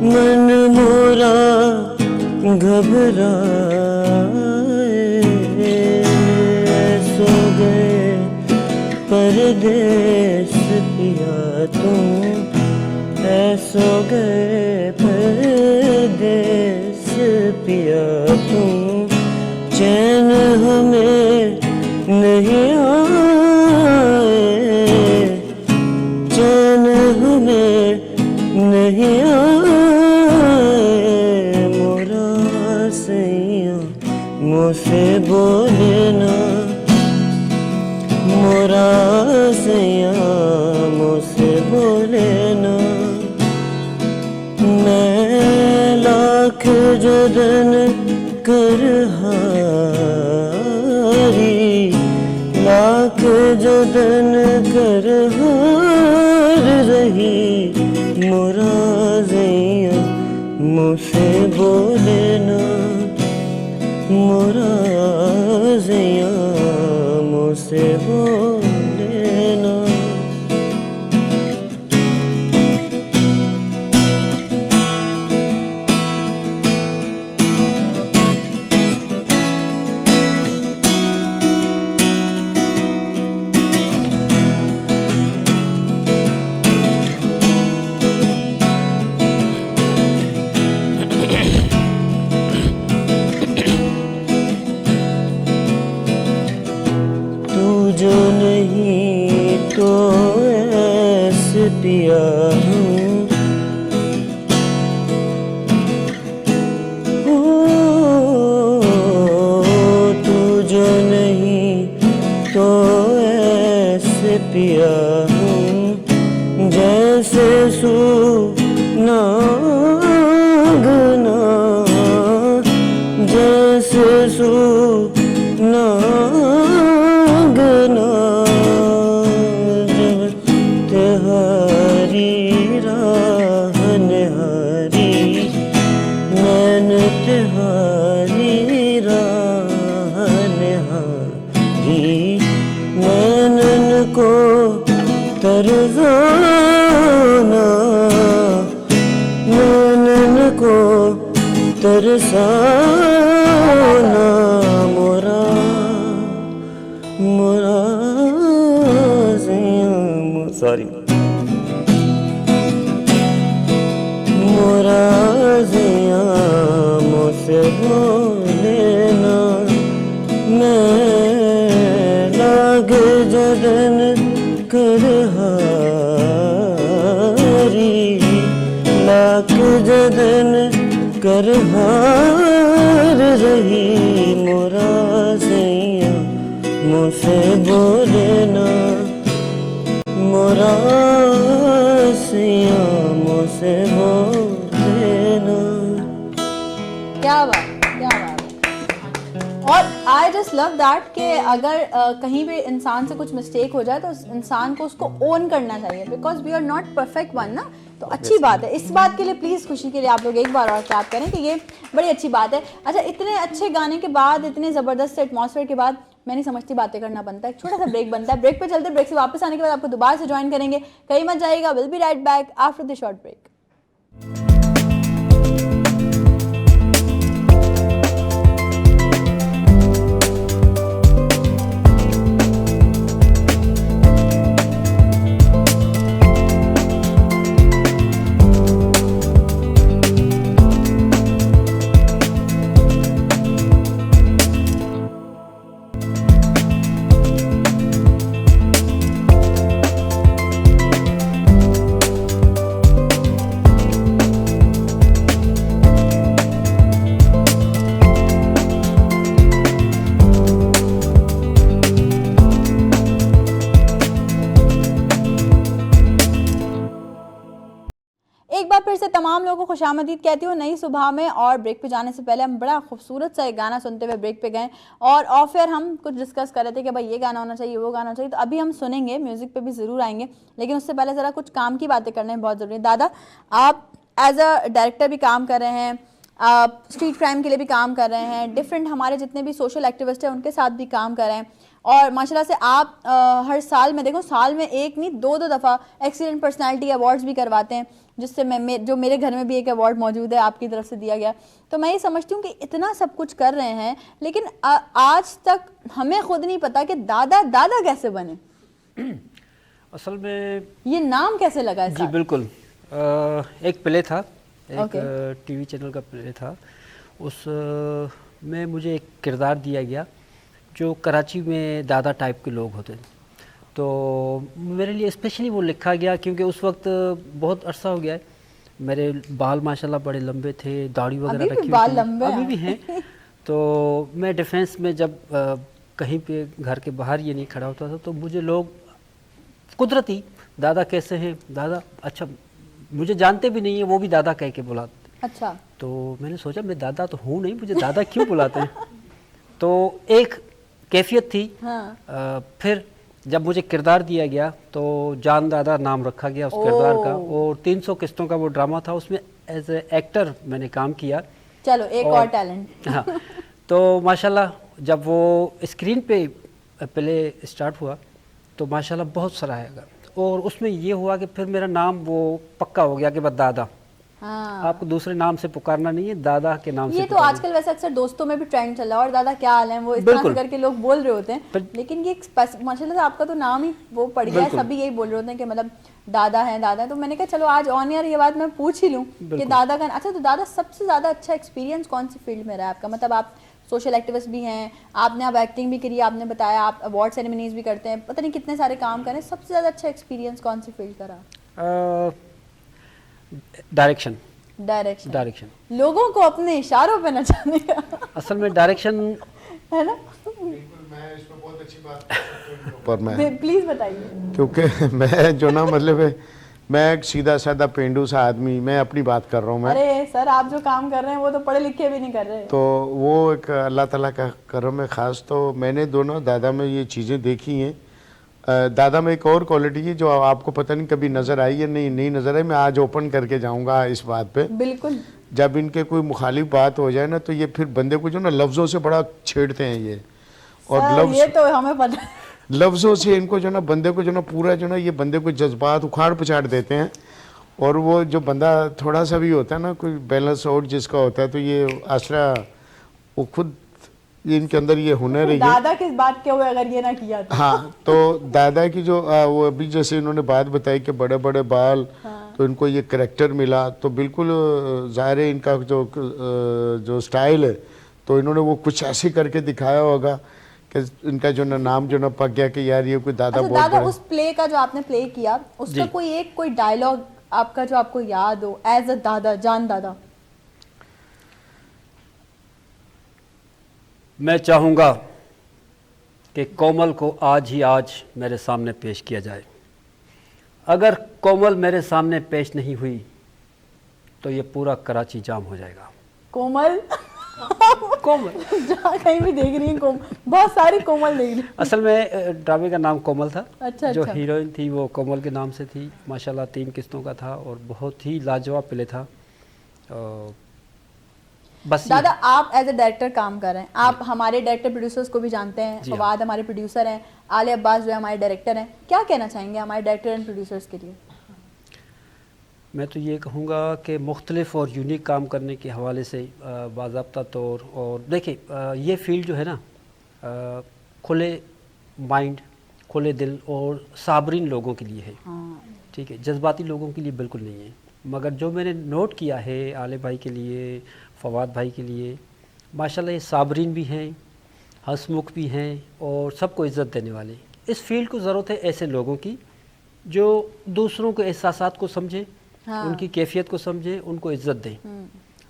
मन मोरा घबराए। सो गए परदेस पिया तुम, सो गए परदेस पिया तुम, चैन हमें नहीं आए, चैन हमें नहीं आए। मोरा सैया मुझसे बोले ना, मोरा सैया मुझसे बोले ना, मैं लाख जतन कर हारी, लाख जतन कर हार रही। मोरा सैया मुझसे बोले ना, मोरा सैया मुझसे बोले ना। जो नहीं तो ऐसे पिया हूँ, तू जो नहीं तो ऐसे पिया हूँ, जैसे सुनागना, जैसे सुनागना, जब तिहारी राह निहारी, मैंने तिहारी राह निहारी, मैंने को तरसाना, मैंने को तरसाना। मोरा मोरा सॉरी, मोरा सैया मुझसे बोले ना, मैं लाग जतन कर हारी, लाख जतन कर हार रही। मोरा सैया मुझसे बोले ना, मोरा सैया मुझसे बोले ना। क्या बात, क्या बात। और आई जस्ट लव दैट कि अगर कहीं भी इंसान से कुछ मिस्टेक हो जाए तो उस इंसान को उसको ओन करना चाहिए, because we are not perfect one ना। तो अच्छी बात है, इस बात के लिए प्लीज़ खुशी के लिए आप लोग एक बार और क्लैप करें कि ये बड़ी अच्छी बात है। अच्छा, इतने अच्छे गाने के बाद, इतने ज़बरदस्त एटमॉस्फेयर के बाद मैं नहीं समझती बातें करना बनता है, एक छोटा सा ब्रेक बनता है। ब्रेक पे चलते, ब्रेक से वापस आने के बाद आपको दोबारा से ज्वाइन करेंगे, कहीं मत जाइएगा। We'll be right back after the short break. से तमाम लोगों को खुशामदीद कहती हूँ नई सुबह में। और ब्रेक पे जाने से पहले हम बड़ा खूबसूरत सा एक गाना सुनते हुए ब्रेक पे गए और ऑफ एयर हम कुछ डिस्कस कर रहे थे कि भाई ये गाना होना चाहिए, वो गाना होना चाहिए। तो अभी हम सुनेंगे, म्यूजिक पे भी ज़रूर आएंगे, लेकिन उससे पहले ज़रा कुछ काम की बातें करने बहुत ज़रूरी है। दादा, आप एज अ डायरेक्टर भी काम कर रहे हैं, आप स्ट्रीट क्राइम के लिए भी काम कर रहे हैं, डिफरेंट हमारे जितने भी सोशल एक्टिविस्ट हैं उनके साथ भी काम कर रहे हैं, और माशाल्लाह से आप हर साल में, देखो साल में एक नहीं दो दफ़ा एक्सीलेंट पर्सनालिटी अवार्ड्स भी करवाते हैं, जिससे जो मेरे घर में भी एक अवार्ड मौजूद है आपकी तरफ से दिया गया। तो मैं ये समझती हूँ कि इतना सब कुछ कर रहे हैं, लेकिन आज तक हमें खुद नहीं पता कि दादा दादा कैसे बने। असल में ये नाम कैसे लगा है? जी बिल्कुल, एक प्ले था, एक Okay. टीवी चैनल का प्ले था, उस में मुझे एक किरदार दिया गया जो कराची में दादा टाइप के लोग होते हैं। तो मेरे लिए स्पेशली वो लिखा गया क्योंकि उस वक्त बहुत अरसा हो गया है, मेरे बाल माशाल्लाह बड़े लंबे थे, दाढ़ी वगैरह अभी भी रखी बाल हुई लंबे थी, अभी हैं। भी हैं। तो मैं डिफेंस में जब कहीं पे घर के बाहर ये नहीं खड़ा होता था तो मुझे लोग कुदरती दादा कैसे हैं, दादा, अच्छा मुझे जानते भी नहीं है, वो भी दादा कह के बुलाते। अच्छा, तो मैंने सोचा मैं दादा तो हूँ नहीं, मुझे दादा क्यों बुलाते हैं। तो एक कैफियत थी। हाँ। फिर जब मुझे किरदार दिया गया तो जान दादा नाम रखा गया उस किरदार का, और 300 किस्तों का वो ड्रामा था, उसमें एज ए एक्टर मैंने काम किया। चलो एक और टैलेंट। हाँ, तो माशाल्लाह जब वो स्क्रीन पे पहले स्टार्ट हुआ तो माशाल्लाह बहुत सराहा गया, और उसमें ये हुआ कि फिर मेरा नाम वो पक्का हो गया कि बस दादा, हाँ, आपको दूसरे नाम से पुकारना नहीं है, दादा के नाम से ये तो पुकारना। आजकल वैसे अक्सर दोस्तों में भी ट्रेंड चल रहा है, और दादा क्या हाल है, वो इस तरह से बिल्कुल। करके लोग बोल रहे होते हैं। पर- लेकिन ये माशाल्लाह से आपका तो नाम ही वो पड़ गया है, बिल्कुल। सभी यही बोल रहे होते हैं कि मतलब दादा है, दादा है। तो मैंने कहा चलो आज ऑन एयर ये बात मैं पूछ ही लूँ कि दादा का। अच्छा, तो दादा सबसे ज्यादा अच्छा एक्सपीरियंस कौन सी फील्ड में रहा है आपका? मतलब आप सोशल एक्टिविस्ट भी हैं, आपने अब एक्टिंग भी करी, आपने बताया आप अवार्ड सेरेमनीज भी करते हैं, पता नहीं कितने सारे काम करें। सबसे ज्यादा अच्छा एक्सपीरियंस कौन सी फील्ड का रहा? डायरेक्शन। डायरेक्शन, लोगों को अपने इशारों पे नचाने का। असल में डायरेक्शन, है ना? मैं इसमें बहुत अच्छी बात पर मैं प्लीज बताइए। क्योंकि मैं जो ना मतलब है, मैं एक सीधा साधा पेंडू सा आदमी, मैं अपनी बात कर रहा हूँ मैं। अरे सर, आप जो काम कर रहे हैं वो तो पढ़े लिखे भी नहीं कर रहे। तो वो एक अल्लाह ताला का करम है ख़ास। तो मैंने दोनों दादा में ये चीज़ें देखी हैं। दादा में एक और क्वालिटी है जो आपको पता नहीं कभी नज़र आई या नहीं नज़र आई, मैं आज ओपन करके जाऊंगा इस बात पे। बिल्कुल। जब इनके कोई मुखालिफ बात हो जाए ना तो ये फिर बंदे को जो ना लफ्ज़ों से बड़ा छेड़ते हैं ये, और सर, ये तो हमें पता है। लफ्ज़ों से इनको जो ना बंदे को जो ना पूरा जो ना ये बंदे को जज्बात उखाड़ पछाड़ देते हैं। और वो जो बंदा थोड़ा सा भी होता है ना, कोई बैलेंस आउट जिसका होता है, तो ये आसरा वो खुद इनके अंदर ये हुनर है। दादा किस बात के हुए अगर ये ना किया तो? हाँ, तो दादा की जो वो अभी जैसे इन्होंने बात बताई कि बड़े बड़े बाल, तो इनको ये करैक्टर मिला, तो बिल्कुल ज़ाहिर है इनका जो स्टाइल है, तो इन्होंने वो कुछ ऐसे करके दिखाया होगा कि इनका जो ना नाम जो ना पक गया कि यार ये कोई दादा अच्छा, बहुत दादा बड़ा। उस प्ले का जो आपने प्ले किया उसका जी। कोई डायलॉग आपका जो आपको याद हो एज अ दादा, जान दादा? मैं चाहूँगा कि कोमल को आज ही आज मेरे सामने पेश किया जाए। अगर कोमल मेरे सामने पेश नहीं हुई तो ये पूरा कराची जाम हो जाएगा। कोमल। कोमल, जहाँ कहीं भी देख रही है कोमल, बहुत सारी कोमल देख रही असल में ड्रामे का नाम कोमल था। अच्छा, जो अच्छा। हीरोइन थी वो कोमल के नाम से थी। माशाल्लाह 3 किस्तों का था और बहुत ही लाजवाब प्ले था। बस ये- दादा, आप एज ए डायरेक्टर काम कर रहे हैं, आप हमारे डायरेक्टर प्रोड्यूसर्स को भी जानते हैं, जी हाँ। फवाद हमारे प्रोड्यूसर हैं, आले अब्बास जो है हमारे डायरेक्टर हैं, क्या कहना चाहेंगे हमारे डायरेक्टर एंड प्रोड्यूसर्स के लिए? मैं तो ये कहूँगा कि मुख्तलिफ और यूनिक काम करने के हवाले से बाज़ाब्ता तौर, और देखिए ये फील्ड जो है ना खुले माइंड, खुले दिल और साबरीन लोगों के लिए है। हाँ। ठीक है, जज्बाती लोगों के लिए बिल्कुल नहीं है। मगर जो मैंने नोट किया है आले भाई के लिए, फवाद भाई के लिए, माशाल्लाह ये साबरीन भी हैं, हंसमुख भी हैं और सबको इज़्ज़त देने वाले। इस फील्ड को ज़रूरत है ऐसे लोगों की जो दूसरों के एहसासात को समझें, हाँ। उनकी कैफियत को समझें, उनको इज़्ज़त दें।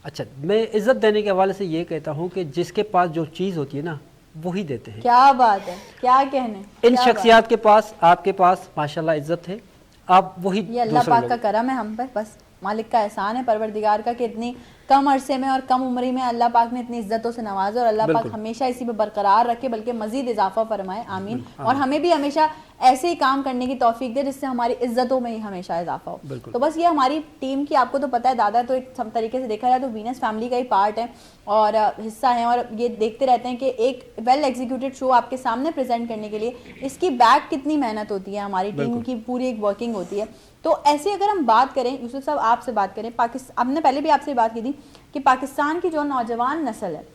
अच्छा, मैं इज़्ज़त देने के हवाले से ये कहता हूँ कि जिसके पास जो चीज़ होती है ना वही देते हैं। क्या बात है, क्या कहने, इन क्या शख्सियात के पास, आपके पास माशाल्लाह इज़्ज़त है, आप वही बात। ये अल्लाह दूसरे पाक का लोग- करम है हम पर, बस मालिक का एहसान है, परवरदिगार का, कि इतनी कम अरसे में और कम उम्री में अल्लाह पाक ने इतनी इज्जतों से नवाजा, और अल्लाह पाक हमेशा इसी पे बरकरार रखे, बल्कि मजीद इजाफा फरमाए, आमीन। और हमें भी हमेशा ऐसे ही काम करने की तौफीक दे जिससे हमारी इज्जतों में ही हमेशा इजाफा हो। तो बस ये हमारी टीम की, आपको तो पता है दादा तो एक तरीके से देखा जाए तो वीनस फैमिली का ही पार्ट है और हिस्सा है, और ये देखते रहते हैं कि एक वेल एग्जीक्यूटेड शो आपके सामने प्रेजेंट करने के लिए इसकी बैक कितनी मेहनत होती है, हमारी टीम की पूरी एक वर्किंग होती है। तो ऐसे अगर हम बात करें, यूसुफ साहब आपसे बात करें, पाकिस्तान, हमने पहले भी आपसे बात की थी कि पाकिस्तान की जो नौजवान नस्ल है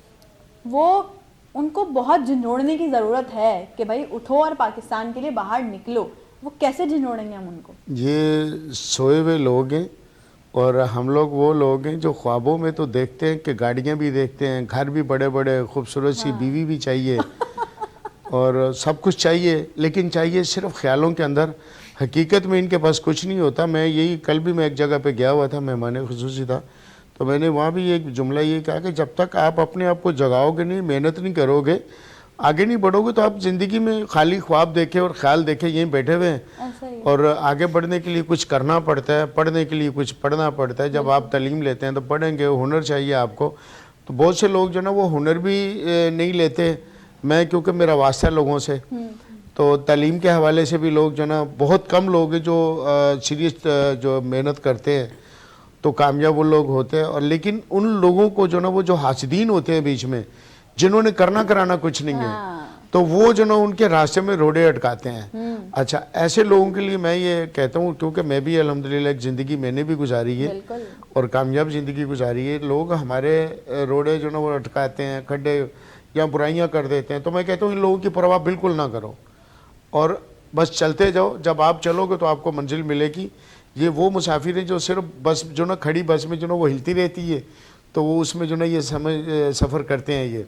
वो, उनको बहुत झंझोड़ने की ज़रूरत है कि भाई उठो और पाकिस्तान के लिए बाहर निकलो। वो कैसे झंझोड़ेंगे हम उनको? ये सोए हुए लोग हैं और हम लोग वो लोग हैं जो ख्वाबों में तो देखते हैं कि गाड़ियाँ भी देखते हैं, घर भी बड़े बड़े, खूबसूरत सी बीवी भी चाहिए और सब कुछ चाहिए, लेकिन चाहिए सिर्फ ख्यालों के अंदर। हकीकत में इनके पास कुछ नहीं होता। मैं यही, कल भी मैं एक जगह पे गया हुआ था, मेहमान खुसूसी था, तो मैंने वहाँ भी एक जुमला ये कहा कि जब तक आप अपने आप को जगाओगे नहीं, मेहनत नहीं करोगे, आगे नहीं बढ़ोगे, तो आप ज़िंदगी में खाली ख्वाब देखे और ख्याल देखे यहीं बैठे हुए हैं। और आगे बढ़ने के लिए कुछ करना पड़ता है, पढ़ने के लिए कुछ पढ़ना पड़ता है। जब आप तालीम लेते हैं तो पढ़ेंगे, हुनर चाहिए आपको। तो बहुत से लोग जो ना वो हुनर भी नहीं लेते। मैं, क्योंकि मेरा वास्ता है लोगों से, तो तालीम के हवाले से भी लोग जो ना, बहुत कम लोग हैं जो सीरियस जो मेहनत करते हैं तो कामयाब वो लोग होते हैं। और लेकिन उन लोगों को जो ना, वो जो हासिदीन होते हैं बीच में, जिन्होंने करना कराना कुछ नहीं है, तो वो जो ना उनके रास्ते में रोड़े अटकाते हैं। अच्छा, ऐसे लोगों के लिए मैं ये कहता हूँ, क्योंकि मैं भी अल्हम्दुलिल्लाह एक ज़िंदगी मैंने भी गुजारी है और कामयाब ज़िंदगी गुजारी है। लोग हमारे रोड़े जो ना वो अटकाते हैं, खड्डे या बुराइयाँ कर देते हैं, तो मैं कहता हूँ इन लोगों की परवाह बिल्कुल ना करो और बस चलते जाओ। जब आप चलोगे तो आपको मंजिल मिलेगी। ये वो मुसाफिर हैं जो सिर्फ बस जो ना, खड़ी बस में जो ना वो हिलती रहती है, तो वो उसमें जो ना ये सफ़र करते हैं ये।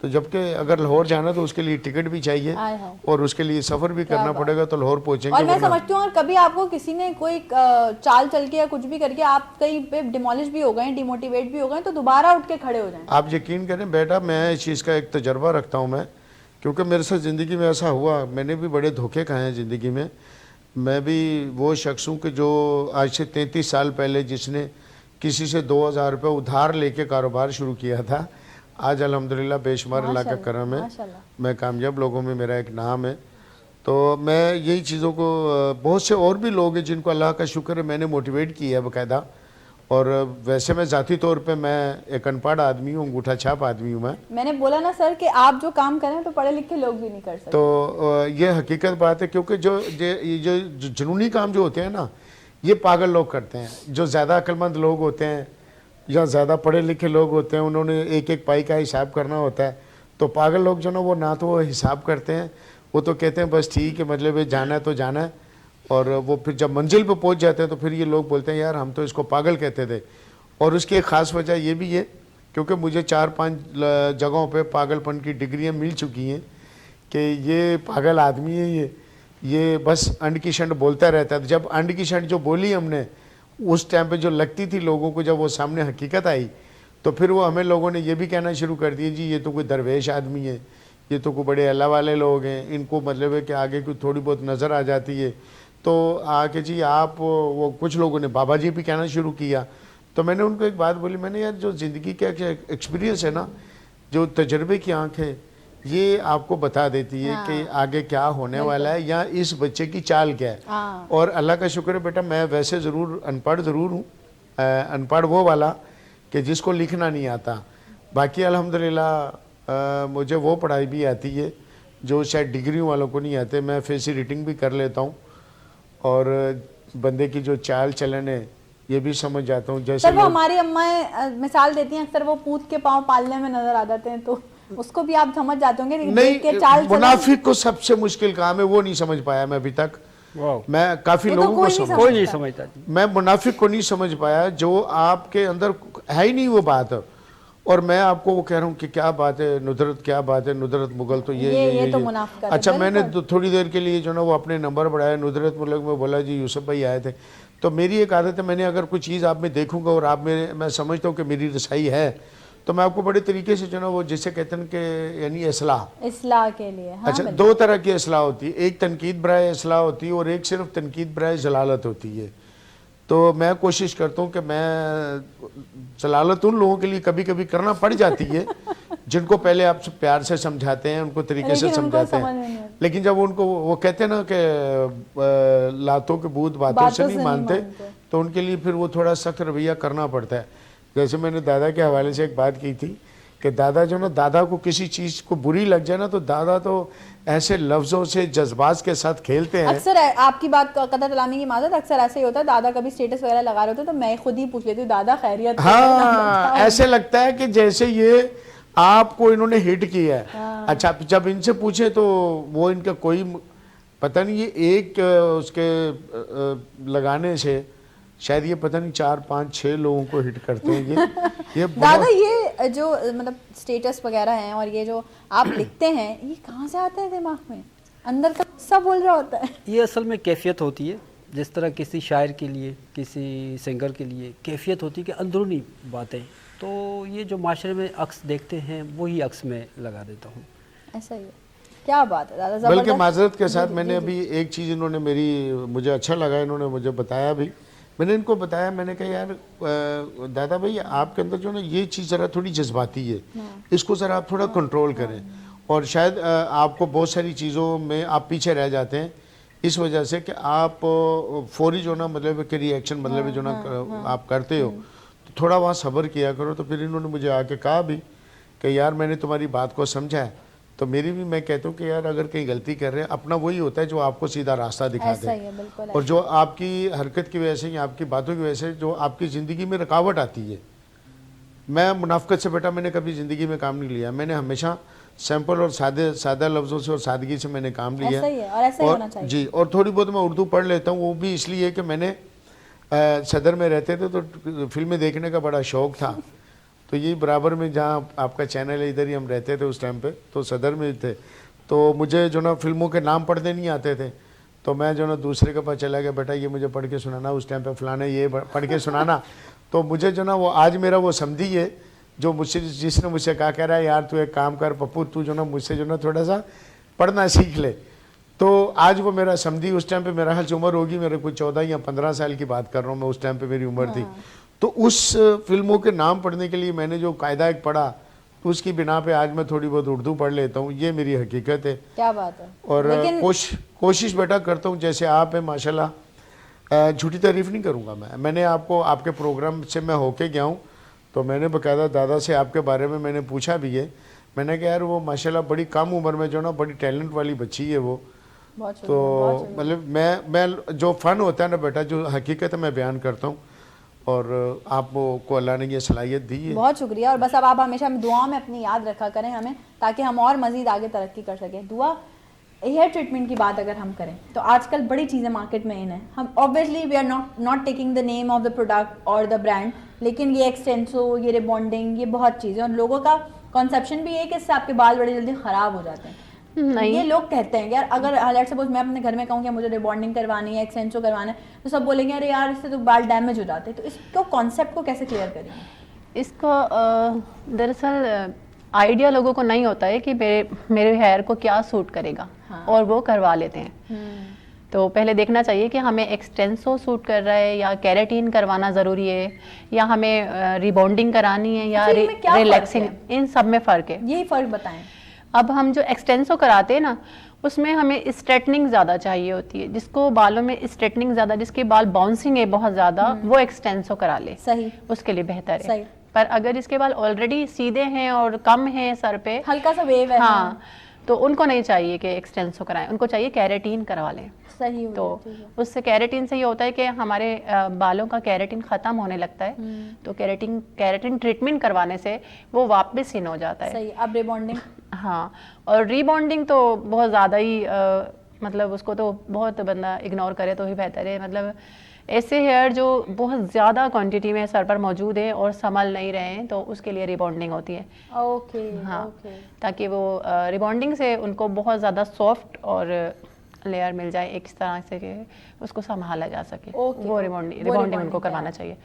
तो जबकि अगर लाहौर जाना तो उसके लिए टिकट भी चाहिए और उसके लिए सफ़र भी करना पड़ेगा, तो लाहौर पहुँचेंगे। और मैं समझती हूँ और कभी आपको किसी ने कोई चाल चल के या कुछ भी करके आप कहीं पे डिमोलिश भी हो गए, डिमोटिवेट भी हो गए, तो दोबारा उठ के खड़े हो जाएं। आप यकीन करें बेटा, मैं इस चीज़ का एक तजर्बा रखता हूँ मैं, क्योंकि मेरे साथ ज़िंदगी में ऐसा हुआ। मैंने भी बड़े धोखे खाए हैं ज़िंदगी में। मैं भी वो शख्स हूँ कि जो आज से 33 साल पहले जिसने किसी से 2000 रुपये उधार लेके कारोबार शुरू किया था, आज अल्हम्दुलिल्लाह बेशुमार अल्लाह का करम है, मैं कामयाब लोगों में मेरा एक नाम है। तो मैं यही चीज़ों को, बहुत से और भी लोग हैं जिनको अल्लाह का शुक्र है मैंने मोटिवेट किया है बाकायदा। और वैसे मैं ज़ाती तौर पे मैं एक अनपढ़ आदमी हूँ, अंगूठा छाप आदमी हूँ मैं। मैंने बोला ना सर कि आप जो काम करें तो पढ़े लिखे लोग भी नहीं कर सकते। तो ये हकीकत बात है, क्योंकि जो जुनूनी काम जो होते हैं ना, ये पागल लोग करते हैं। जो ज़्यादा अक्लमंद लोग होते हैं या ज़्यादा पढ़े लिखे लोग होते हैं, उन्होंने एक एक पाई का हिसाब करना होता है। तो पागल लोग जो ना, वो ना तो वो हिसाब करते हैं, वो तो कहते हैं बस ठीक है, मतलब जाना है तो जाना है। और वो फिर जब मंजिल पे पहुंच जाते हैं तो फिर ये लोग बोलते हैं यार हम तो इसको पागल कहते थे। और उसकी एक ख़ास वजह ये भी है, क्योंकि मुझे 4-5 जगहों पे पागलपन की डिग्रियां मिल चुकी हैं कि ये पागल आदमी है, ये बस अंड की शंड बोलता रहता है। जब अंड की शंड जो बोली हमने उस टाइम पे जो लगती थी लोगों को, जब वो सामने हकीकत आई, तो फिर वो हमें लोगों ने ये भी कहना शुरू कर दिया, जी ये तो कोई दरवेश आदमी है, ये तो कोई बड़े अल्लाह वाले लोग हैं, इनको मतलब है कि आगे कोई थोड़ी बहुत नज़र आ जाती है। तो आके जी आप, वो कुछ लोगों ने बाबा जी भी कहना शुरू किया। तो मैंने उनको एक बात बोली, मैंने यार जो ज़िंदगी का एक्सपीरियंस है ना, जो तजर्बे की आंख है, ये आपको बता देती है कि आगे क्या होने वाला है या इस बच्चे की चाल क्या है। और अल्लाह का शुक्र है बेटा, मैं वैसे ज़रूर अनपढ़ ज़रूर हूँ, अनपढ़ वो वाला कि जिसको लिखना नहीं आता। बाकी अल्हम्दुलिल्लाह मुझे वो पढ़ाई भी आती है जो शायद डिग्रियों वालों को नहीं आते। मैं फेसी रीडिंग भी कर लेता हूँ और बंदे की जो चाल चलन है ये भी समझ जाता हूँ। जैसे सर वो हमारी अम्माएं मिसाल देती हैं, अक्सर वो पूत के पाँव पालने में नजर आ जाते हैं, तो उसको भी आप समझ जाते होंगे। नहीं, मुनाफिक को सबसे मुश्किल काम है, वो नहीं समझ पाया मैं अभी तक। मैं काफी लोगों को कोई नहीं समझता। मैं मुनाफिक को नहीं समझ पाया, जो आपके अंदर है ही नहीं वो बात। और मैं आपको वो कह रहा हूँ कि क्या बात है नुदरत, क्या बात है नुदरत मुगल, तो ये तो मुनाफिक। अच्छा, मैंने थोड़ी देर के लिए जो ना वो अपने नंबर बढ़ाया, नुदरत मुल्क में बोला जी यूसुफ भाई आए थे। तो मेरी एक आदत है, मैंने अगर कोई चीज़ आप में देखूंगा और आप में, मैं समझता हूँ कि मेरी रसाई है, तो मैं आपको बड़े तरीके से जो ना वो जिसे कहते हैं कि यानी इस्लाह के लिए। अच्छा, दो तरह की इस्लाह होती है, एक तनकीद बराए इस्लाह होती है और एक सिर्फ तनकीद बराए जलालत होती है। तो मैं कोशिश करता हूँ कि मैं जलालत उन लोगों के लिए कभी कभी करना पड़ जाती है जिनको पहले आप प्यार से समझाते हैं, उनको तरीके से लेकिन उनको समझाते समझ में नहीं हैं, आता। लेकिन जब उनको वो कहते हैं ना कि लातों के भूत बातों से नहीं मानते, तो उनके लिए फिर वो थोड़ा सख्त रवैया करना पड़ता है। जैसे मैंने दादा के हवाले से एक बात की थी कि दादा जो ना, दादा को किसी चीज़ को बुरी लग जाए ना तो दादा तो ऐसे लफ्ज़ों से जज्बात के साथ खेलते हैं। अक्सर आपकी बात कदर तलामी की माजत, अक्सर ऐसे ही होता है, दादा कभी स्टेटस वगैरह लगा रहे होते तो मैं खुद ही पूछ लेती हूँ दादा खैरियत है? हाँ, ऐसे लगता है कि जैसे ये आपको इन्होंने हिट किया है। अच्छा, जब इनसे पूछे तो वो इनका कोई पता नहीं, ये एक उसके लगाने से शायद ये पता नहीं 4 5 6 लोगों को हिट करते हैं ये दादा ये जो मतलब स्टेटस वगैरह हैं और ये जो आप लिखते हैं, ये कहाँ से आते हैं दिमाग में? अंदर का सब बोल रहा होता है? ये असल में कैफियत होती है, जिस तरह किसी शायर के लिए, किसी सिंगर के लिए कैफियत होती है कि अंदरूनी बातें, तो ये जो माशरे में अक्स देखते हैं वही अक्स में लगा देता हूँ। ऐसा ही है, क्या बात है दादा, बल्कि जबरदस्त। माजरत के साथ मैंने अभी एक चीज़ इन्होंने मुझे अच्छा लगा, इन्होंने मुझे बताया भी, मैंने इनको बताया, मैंने कहा यार दादा भाई आपके अंदर जो ना ये चीज़ ज़रा थोड़ी जज्बाती है, इसको ज़रा आप थोड़ा कंट्रोल करें, और शायद आपको बहुत सारी चीज़ों में आप पीछे रह जाते हैं इस वजह से कि आप फौरी जो ना मतलब कि रिएक्शन मतलब जो ना आप करते हो, तो थोड़ा वहाँ सब्र किया करो। तो फिर इन्होंने मुझे आके कहा भी कि यार मैंने तुम्हारी बात को समझा है, तो मेरी भी मैं कहता हूँ कि यार अगर कहीं गलती कर रहे हैं, अपना वही होता है जो आपको सीधा रास्ता दिखा ऐसा ही दे, है, बिल्कुल और जो आपकी हरकत की वजह से या आपकी बातों की वजह से जो आपकी ज़िंदगी में रुकावट आती है। मैं मुनाफकत से बेटा मैंने कभी ज़िंदगी में काम नहीं लिया, मैंने हमेशा सिंपल और सादा लफ्ज़ों से और सादगी से मैंने काम लिया। ऐसा ही है, और ऐसा ही होना चाहिए। जी, और थोड़ी बहुत मैं उर्दू पढ़ लेता हूँ, वो भी इसलिए कि मैंने सदर में रहते थे तो फिल्में देखने का बड़ा शौक़ था, तो यही बराबर में जहाँ आपका चैनल है इधर ही हम रहते थे उस टाइम पे, तो सदर में थे, तो मुझे जो ना फिल्मों के नाम पढ़ने नहीं आते थे, तो मैं जो ना दूसरे के पास चला गया, बेटा ये मुझे पढ़ के सुनाना, उस टाइम पे फलाने ये पढ़ के सुनाना। तो मुझे जो ना वो आज मेरा वो समझी है जो मुझसे, जिसने मुझसे कहा कह रहा है यार तू एक काम कर पप्पू, तू जो ना मुझसे जो ना थोड़ा सा पढ़ना सीख ले, तो आज वो मेरा समझी। उस टाइम पे मेरा हाल उम्र होगी मेरे कोई 14 या 15 साल की बात कर रहा हूँ मैं, उस टाइम पे मेरी उम्र थी। तो उस फिल्मों के नाम पढ़ने के लिए मैंने जो कायदा एक पढ़ा, तो उसकी बिना पे आज मैं थोड़ी बहुत उर्दू पढ़ लेता हूँ, ये मेरी हकीकत है। क्या बात है। और लेकिन कोशिश बेटा करता हूँ, जैसे आप हैं माशाल्लाह, झूठी तारीफ नहीं करूँगा मैंने आपको आपके प्रोग्राम से मैं होके गया हूँ, तो मैंने बाकायदा दादा से आपके बारे में मैंने पूछा भी है, मैंने कहा यार वो माशाल्लाह बड़ी कम उम्र में जो ना बड़ी टैलेंट वाली बच्ची है वो, बहुत तो मतलब मैं जो फ़न होता है ना बेटा, जो हकीकत है मैं बयान करता हूँ, और आपको अल्लाह ने ये सलाहियत दी है। बहुत शुक्रिया, और बस अब आप हमेशा दुआ में अपनी याद रखा करें हमें, ताकि हम और मज़ीद आगे तरक्की कर सकें। दुआ हेयर ट्रीटमेंट की बात अगर हम करें तो आजकल बड़ी चीज़ें मार्केट में इन है, हम obviously we are not taking the name of the product और द ब्रांड, लेकिन ये एक्सटेंसो, ये रिबॉन्डिंग, ये बहुत चीज़ें, और लोगों का कॉन्सेप्शन भी है कि इससे आपके बाल बड़े जल्दी ख़राब हो जाते हैं। नहीं, ये लोग कहते हैं कि यार अगर लेट्स सपोज मैं अपने घर में कहूँ कि मुझे रिबॉन्डिंग करवानी है, एक्सटेंसो करवाना है, तो सब बोलेंगे अरे यार इससे तो बाल डैमेज हो जाते हैं। तो इसको कॉन्सेप्ट को कैसे क्लियर करेंगे? इसको दरअसल आइडिया लोगों को नहीं होता है कि मेरे हेयर को क्या सूट करेगा, और वो करवा लेते हैं। तो पहले देखना चाहिए कि हमें एक्सटेंसो सूट कर रहा है या केराटिन करवाना ज़रूरी है, या हमें रिबॉन्डिंग करानी है या इनमें क्या फ़र्क रिलैक्सिंग, है? इन सब में फ़र्क है। यही फ़र्क बताएं। अब हम जो एक्सटेंसो कराते हैं ना, उसमें हमें स्ट्रेटनिंग ज़्यादा चाहिए होती है, जिसको बालों में स्ट्रेटनिंग ज़्यादा, जिसके बाल बाउंसिंग है बहुत ज़्यादा, वो एक्सटेंसो करा ले, सही, उसके लिए बेहतर है। सही। पर अगर इसके बाल ऑलरेडी सीधे हैं और कम हैं सर पे, हल्का सा वेव है, हाँ, तो उनको नहीं चाहिए कि एक्सटेंसो कराएं, उनको चाहिए केराटिन करवा लें। सही हो तो गया, ठीक है। उससे केराटिन से ये होता है कि हमारे बालों का केराटिन ख़त्म होने लगता है, तो केराटिन ट्रीटमेंट करवाने से वो वापस इन हो जाता है। सही। अब रिबॉन्डिंग? हाँ, और रीबॉन्डिंग तो बहुत ज़्यादा ही मतलब उसको तो बहुत बंदा इग्नोर करे तो ही बेहतर है। मतलब ऐसे हेयर जो बहुत ज़्यादा क्वांटिटी में सर पर मौजूद है और संभल नहीं रहे हैं, तो उसके लिए रिबॉन्डिंग होती है। ओके, हाँ, ओके। ताकि वो रिबॉन्डिंग से उनको बहुत ज़्यादा सॉफ्ट और लेयर मिल जाए एक इस तरह से कि उसको संभाला जा सके। ओके, वो रिबॉन्डिंग उनको करवाना चाहिए।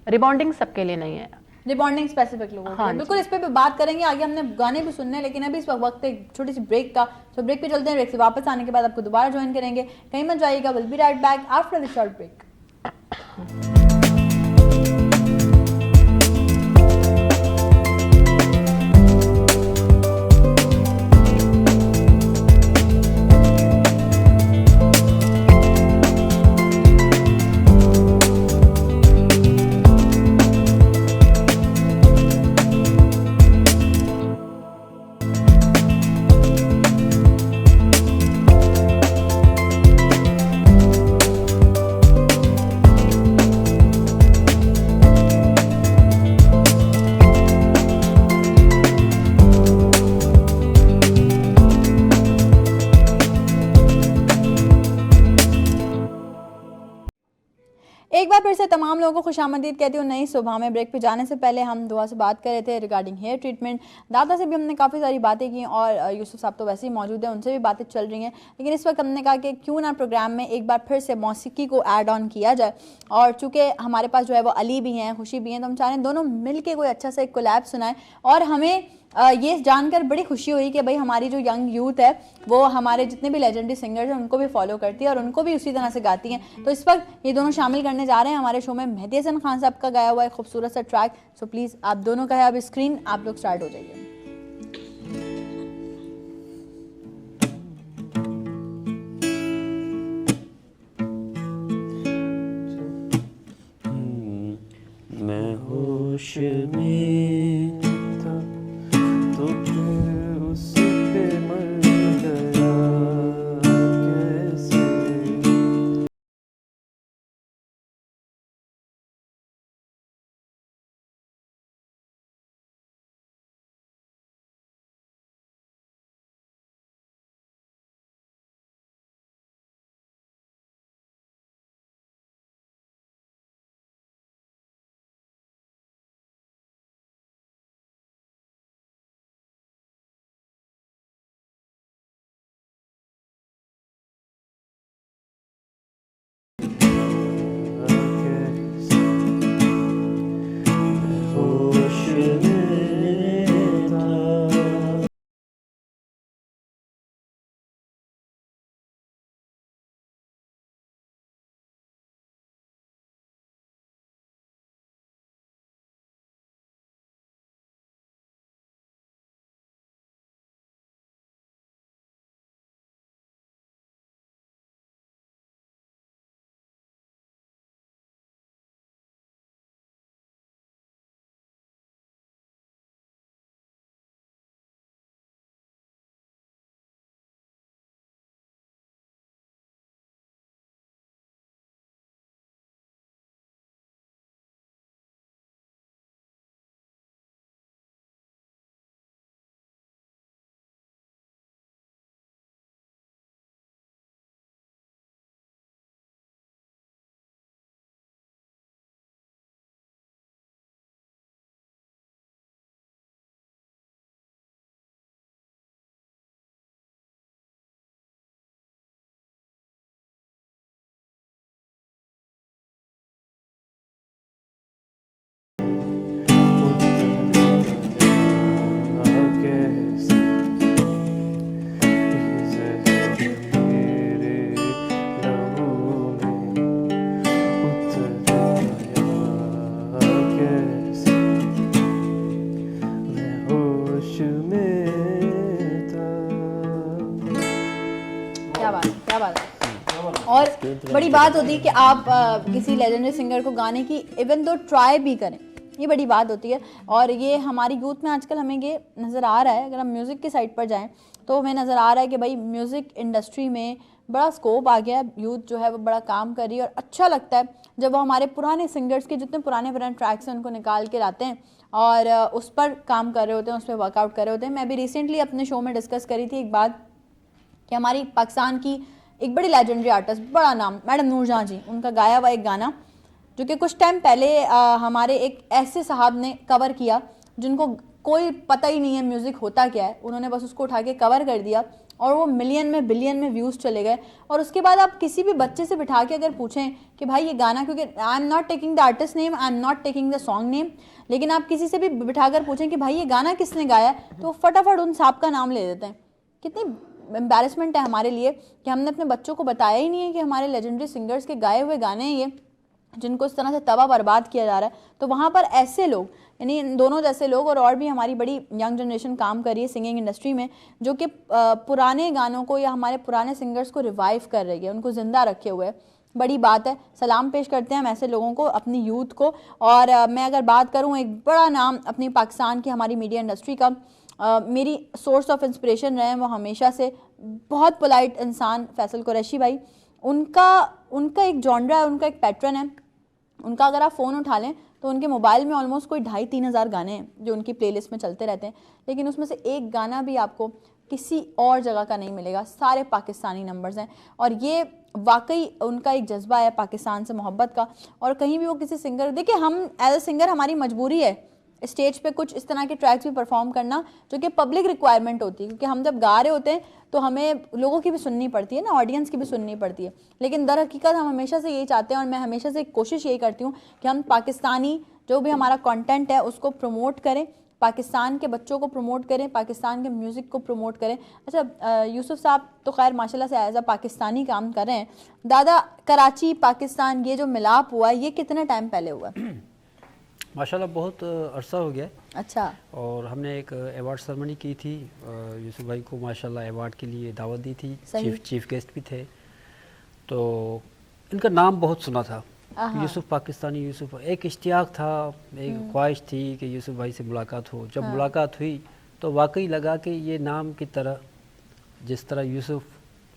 रिबॉन्डिंग सबके लिए नहीं है, रिबॉन्डिंग स्पेसिफिक लोगों को। हाँ, बिल्कुल, इस पे भी बात करेंगे आगे, हमने गाने भी सुनने हैं, लेकिन अभी इस वक्त एक छोटी सी ब्रेक का, तो ब्रेक पे चलते हैं। ब्रेक से वापस आने के बाद आपको दोबारा ज्वाइन करेंगे, कहीं मत जाइएगा। We'll be right back after the short break. एक बार फिर से तमाम लोगों को खुशामदीद कहती हूँ नई सुबह में। ब्रेक पे जाने से पहले हम दुआ से बात कर रहे थे रिगार्डिंग हेयर ट्रीटमेंट। दादा से भी हमने काफ़ी सारी बातें की और यूसुफ साहब तो वैसे ही मौजूद हैं, उनसे भी बातें चल रही हैं। लेकिन इस वक्त हमने कहा कि क्यों ना प्रोग्राम में एक बार फिर से मौसीकी को ऐड ऑन किया जाए। और चूँकि हमारे पास जो है वो अली भी हैं, खुशी भी हैं, तो हम चाह रहे हैं दोनों मिल के कोई अच्छा सा एक कोलैब सुनाएं। और हमें ये जानकर बड़ी खुशी हुई कि भाई हमारी जो यंग यूथ है वो हमारे जितने भी लेजेंडरी सिंगर्स हैं उनको भी फॉलो करती है और उनको भी उसी तरह से गाती हैं। तो इस वक्त ये दोनों शामिल करने जा रहे हैं हमारे शो में मेहदी हसन खान साहब का गाया हुआ एक खूबसूरत सा ट्रैक। सो प्लीज़ आप दोनों का है अब स्क्रीन, आप लोग स्टार्ट हो जाइए। मैं होश में था तो फिर उस पे मर गया कैसे। क्या बात है। और बड़ी बात होती है कि आप किसी लेजेंडरी सिंगर को गाने की इवन दो ट्राई भी करें, ये बड़ी बात होती है। और ये हमारी यूथ में आजकल हमें ये नज़र आ रहा है, अगर हम म्यूज़िक की साइड पर जाएं तो हमें नज़र आ रहा है कि भाई म्यूज़िक इंडस्ट्री में बड़ा स्कोप आ गया है, यूथ जो है वो बड़ा काम कर रही है। और अच्छा लगता है जब वो हमारे पुराने सिंगर्स के जितने पुराने ट्रैक्स हैं उनको निकाल के लाते हैं और उस पर काम कर रहे होते हैं, उस पर वर्कआउट कर रहे होते हैं। मैं भी रिसेंटली अपने शो में डिस्कस करी थी एक बात कि हमारी पाकिस्तान की एक बड़ी लेजेंडरी आर्टिस्ट, बड़ा नाम, मैडम नूरजहां जी, उनका गाया हुआ एक गाना जो कि कुछ टाइम पहले हमारे एक ऐसे साहब ने कवर किया जिनको कोई पता ही नहीं है म्यूज़िक होता क्या है, उन्होंने बस उसको उठा के कवर कर दिया और वो मिलियन में बिलियन में व्यूज़ चले गए। और उसके बाद आप किसी भी बच्चे से बिठा के अगर पूछें कि भाई ये गाना, क्योंकि I am not taking the artist name, I am not taking the song name, लेकिन आप किसी से भी बिठा कर पूछें कि भाई ये गाना किसने गाया, तो फटाफट उन साहब का नाम ले देते हैं। कितनी एम्बैरेसमेंट है हमारे लिए कि हमने अपने बच्चों को बताया ही नहीं है कि हमारे लेजेंडरी सिंगर्स के गाए हुए गाने हैं ये, जिनको इस तरह से तबाह बर्बाद किया जा रहा है, तो वहाँ पर ऐसे लोग, यानी इन दोनों जैसे लोग और भी हमारी बड़ी यंग जनरेशन काम कर रही है सिंगिंग इंडस्ट्री में, जो कि पुराने गानों को या हमारे पुराने सिंगर्स को रिवाइव कर रही है, उनको ज़िंदा रखे हुए है। बड़ी बात है, सलाम पेश करते हैं हम ऐसे लोगों को, अपनी यूथ को। और मैं अगर बात करूं, एक बड़ा नाम अपनी पाकिस्तान की हमारी मीडिया इंडस्ट्री का, मेरी सोर्स ऑफ इंस्पिरेशन रहे हैं वो हमेशा से, बहुत पोलाइट इंसान, फैसल कुरैशी भाई। उनका एक जॉनरा है, उनका एक पैटर्न है। उनका अगर आप फ़ोन उठा लें तो उनके मोबाइल में ऑलमोस्ट कोई 2,500-3 हज़ार गाने हैं जो उनकी प्लेलिस्ट में चलते रहते हैं, लेकिन उसमें से एक गाना भी आपको किसी और जगह का नहीं मिलेगा, सारे पाकिस्तानी नंबर्स हैं। और ये वाकई उनका एक जज्बा है पाकिस्तान से मोहब्बत का। और कहीं भी वो किसी सिंगर, देखिए हम एज ए सिंगर हमारी मजबूरी है स्टेज पे कुछ इस तरह के ट्रैक्स भी परफॉर्म करना जो कि पब्लिक रिक्वायरमेंट होती है, क्योंकि हम जब गा रहे होते हैं तो हमें लोगों की भी सुननी पड़ती है ना, ऑडियंस की भी सुननी पड़ती है। लेकिन दर हकीकत हम हमेशा से यही चाहते हैं, और मैं हमेशा से कोशिश यही करती हूँ कि हम पाकिस्तानी जो भी हमारा कंटेंट है उसको प्रमोट करें, पाकिस्तान के बच्चों को प्रमोट करें, पाकिस्तान के म्यूज़िक को प्रमोट करें। अच्छा यूसुफ साहब तो खैर माशाल्लाह से एज अ पाकिस्तानी काम कर रहे हैं। दादा, कराची पाकिस्तान ये जो मिलाप हुआ ये कितने टाइम पहले हुआ? माशाल्लाह बहुत अरसा हो गया है। अच्छा। और हमने एक अवार्ड सेरेमनी की थी, यूसुफ भाई को माशाल्लाह अवार्ड के लिए दावत दी थी, चीफ गेस्ट भी थे। तो इनका नाम बहुत सुना था, यूसुफ पाकिस्तानी, यूसुफ। एक इश्तियाक था, एक ख्वाहिश थी कि यूसुफ भाई से मुलाकात हो। जब मुलाकात हुई तो वाकई लगा कि ये नाम की तरह, जिस तरह यूसुफ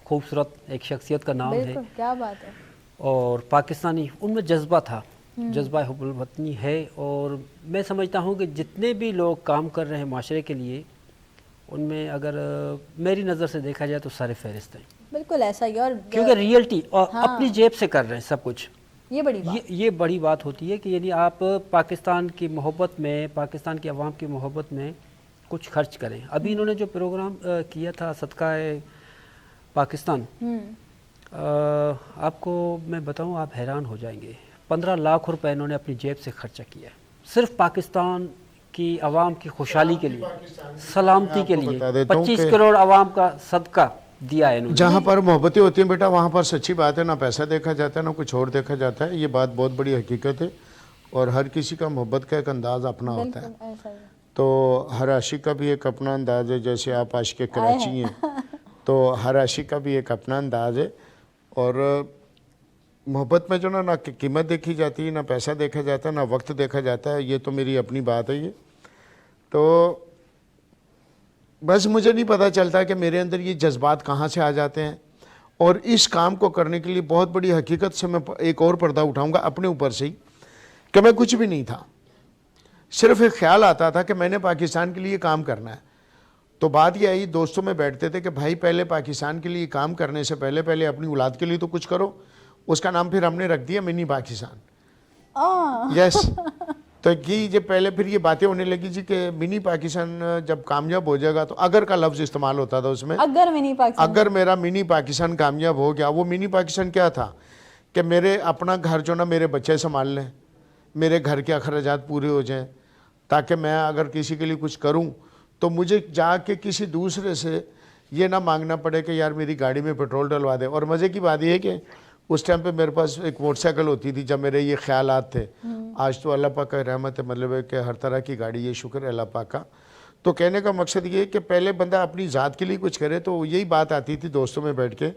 खूबसूरत एक शख्सियत का नाम है, क्या बात है, और पाकिस्तानी उनमें जज्बा था, जज्बा हुब्बुल वतनी है। और मैं समझता हूँ कि जितने भी लोग काम कर रहे हैं माशरे के लिए, उनमें अगर मेरी नज़र से देखा जाए तो सारे फहरिस्त हैं। बिल्कुल ऐसा ही। और क्योंकि रियलिटी और अपनी जेब से कर रहे हैं सब कुछ, ये बड़ी बात, ये बड़ी बात होती है कि यदि आप पाकिस्तान की मोहब्बत में, पाकिस्तान की आवाम की मोहब्बत में कुछ खर्च करें। अभी इन्होंने जो प्रोग्राम किया था सदका पाकिस्तान, आपको मैं बताऊं आप हैरान हो जाएंगे। 15 लाख रुपए इन्होंने अपनी जेब से खर्चा किया है, सिर्फ पाकिस्तान की आवाम की खुशहाली के लिए, सलामती के लिए। 25 करोड़ आवाम का सदका दिया है इन्होंने। जहाँ पर मोहब्बतें होती हैं बेटा, वहाँ पर सच्ची बात है, ना पैसा देखा जाता है ना कुछ और देखा जाता है। ये बात बहुत बड़ी हकीकत है। और हर किसी का मोहब्बत का एक अंदाज़ अपना होता है। तो हर आशिक का भी एक अपना अंदाज़ है। जैसे आप आशिक कराची हैं तो हर आशिक का भी एक अपना अंदाज़ है। और मोहब्बत में जो ना कीमत देखी जाती है, ना पैसा देखा जाता है, ना वक्त देखा जाता है। ये तो मेरी अपनी बात है। ये तो बस मुझे नहीं पता चलता कि मेरे अंदर ये जज्बात कहाँ से आ जाते हैं। और इस काम को करने के लिए बहुत बड़ी हकीकत से मैं एक और पर्दा उठाऊंगा अपने ऊपर से ही, कि मैं कुछ भी नहीं था, सिर्फ एक ख्याल आता था कि मैंने पाकिस्तान के लिए काम करना है। तो बात यह आई, दोस्तों में बैठते थे कि भाई पहले पाकिस्तान के लिए काम करने से पहले पहले अपनी औलाद के लिए तो कुछ करो। उसका नाम फिर हमने रख दिया मिनी पाकिस्तान। यस। तो कि जब पहले फिर ये बातें होने लगी जी कि मिनी पाकिस्तान जब कामयाब हो जाएगा, तो अगर का लफ्ज़ इस्तेमाल होता था उसमें, अगर मेरा मिनी पाकिस्तान कामयाब हो गया। वो मिनी पाकिस्तान क्या था कि मेरे अपना घर जो ना मेरे बच्चे संभाल लें, मेरे घर के अखराजात पूरे हो जाएं, ताकि मैं अगर किसी के लिए कुछ करूं तो मुझे जाके किसी दूसरे से ये ना मांगना पड़े कि यार मेरी गाड़ी में पेट्रोल डलवा दे। और मज़े की बात यह है कि उस टाइम पे मेरे पास एक मोटरसाइकिल होती थी जब मेरे ये ख्यालात थे। आज तो अल्लाह पाक का रहमत है, मतलब है कि हर तरह की गाड़ी, ये शुक्र है अल्लाह पाक का। तो कहने का मकसद ये है कि पहले बंदा अपनी ज़ात के लिए कुछ करे। तो यही बात आती थी दोस्तों में बैठ के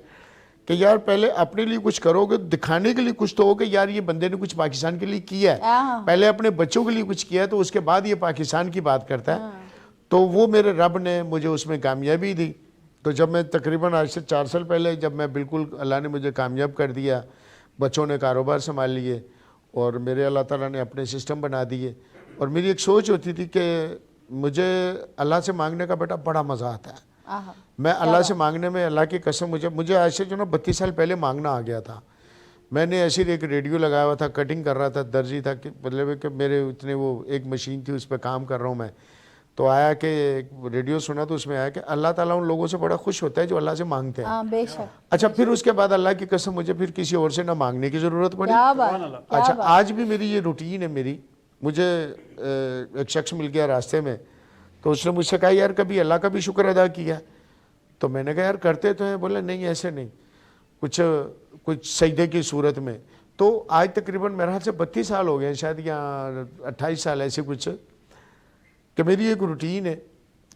कि यार पहले अपने लिए कुछ करोगे, दिखाने के लिए कुछ तो हो कि यार ये बंदे ने कुछ पाकिस्तान के लिए किया है। पहले अपने बच्चों के लिए कुछ किया है, तो उसके बाद ये पाकिस्तान की बात करता है। तो वो मेरे रब ने मुझे उसमें कामयाबी दी। तो जब मैं तकरीबन आज से 4 साल पहले, जब मैं बिल्कुल अल्लाह ने मुझे कामयाब कर दिया, बच्चों ने कारोबार संभाल लिए और मेरे अल्लाह ताला ने अपने सिस्टम बना दिए। और मेरी एक सोच होती थी कि मुझे अल्लाह से मांगने का बेटा बड़ा मज़ा आता है। मैं अल्लाह से मांगने में, अल्लाह की कसम, मुझे आज से जो ना 32 साल पहले मांगना आ गया था। मैंने ऐसे एक रेडियो लगाया हुआ था, कटिंग कर रहा था, दर्जी था, कि मतलब कि मेरे इतने वो एक मशीन थी उस पर काम कर रहा हूँ मैं। तो आया कि रेडियो सुना, तो उसमें आया कि अल्लाह ताला उन लोगों से बड़ा खुश होता है जो अल्लाह से मांगते हैं। बेशक। अच्छा, फिर उसके बाद अल्लाह की कसम मुझे फिर किसी और से ना मांगने की ज़रूरत पड़ी। अच्छा, आज भी मेरी ये रूटीन है मेरी। मुझे एक शख्स मिल गया रास्ते में, तो उसने मुझसे कहा यार कभी अल्लाह का भी शुक्र अदा किया? तो मैंने कहा यार करते तो हैं। बोले नहीं ऐसे नहीं, कुछ सजदे की सूरत में। तो आज तकरीबन मेरे ख्याल से 32 साल हो गए हैं शायद, या 28 साल ऐसे कुछ, कि मेरी एक रूटीन है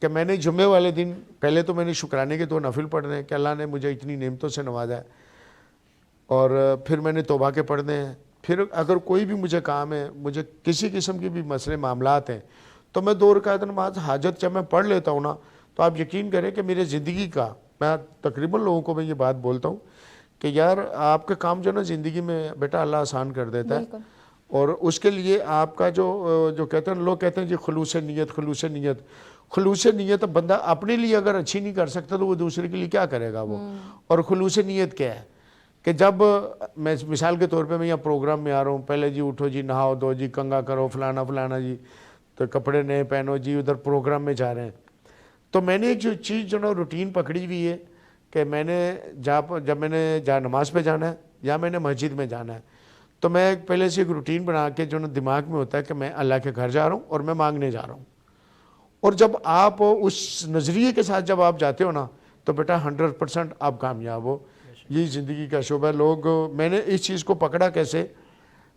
कि मैंने जुम्मे वाले दिन पहले तो मैंने शुक्राने के 2 नफिल पढ़ने हैं कि अल्लाह ने मुझे इतनी नेमतों से नवाजा है, और फिर मैंने तौबा के पढ़ने हैं। फिर अगर कोई भी मुझे काम है, मुझे किसी किस्म के भी मसले मामलात हैं, तो मैं 2 रकात नमाज हाजत जब मैं पढ़ लेता हूँ ना, तो आप यकीन करें कि मेरे ज़िंदगी का, मैं तकरीबन लोगों को मैं ये बात बोलता हूँ कि यार आपके काम जो ना ज़िंदगी में बेटा अल्लाह आसान कर देता है, और उसके लिए आपका जो कहते हैं, लोग कहते हैं जी खलूस नीयत, खलूस नीयत, खलूस नीयत बंदा अपने लिए अगर अच्छी नहीं कर सकता तो वो दूसरे के लिए क्या करेगा वो। और खलूस नीयत क्या है कि जब मैं मिसाल के तौर पे मैं यहाँ प्रोग्राम में आ रहा हूँ, पहले जी उठो जी, नहाओ धो जी, कंगा करो, फलाना फलाना जी, तो कपड़े नए पहनो जी, उधर प्रोग्राम में जा रहे हैं। तो मैंने एक जो चीज़ जो ना रूटीन पकड़ी हुई है कि मैंने जब मैंने नमाज पे जाना है या मैंने मस्जिद में जाना है, तो मैं पहले से एक रूटीन बना के जो ना दिमाग में होता है कि मैं अल्लाह के घर जा रहा हूँ और मैं मांगने जा रहा हूँ। और जब आप उस नज़रिए के साथ जब आप जाते हो ना, तो बेटा 100% आप कामयाब हो। यही ज़िंदगी का शोभा। मैंने इस चीज़ को पकड़ा कैसे,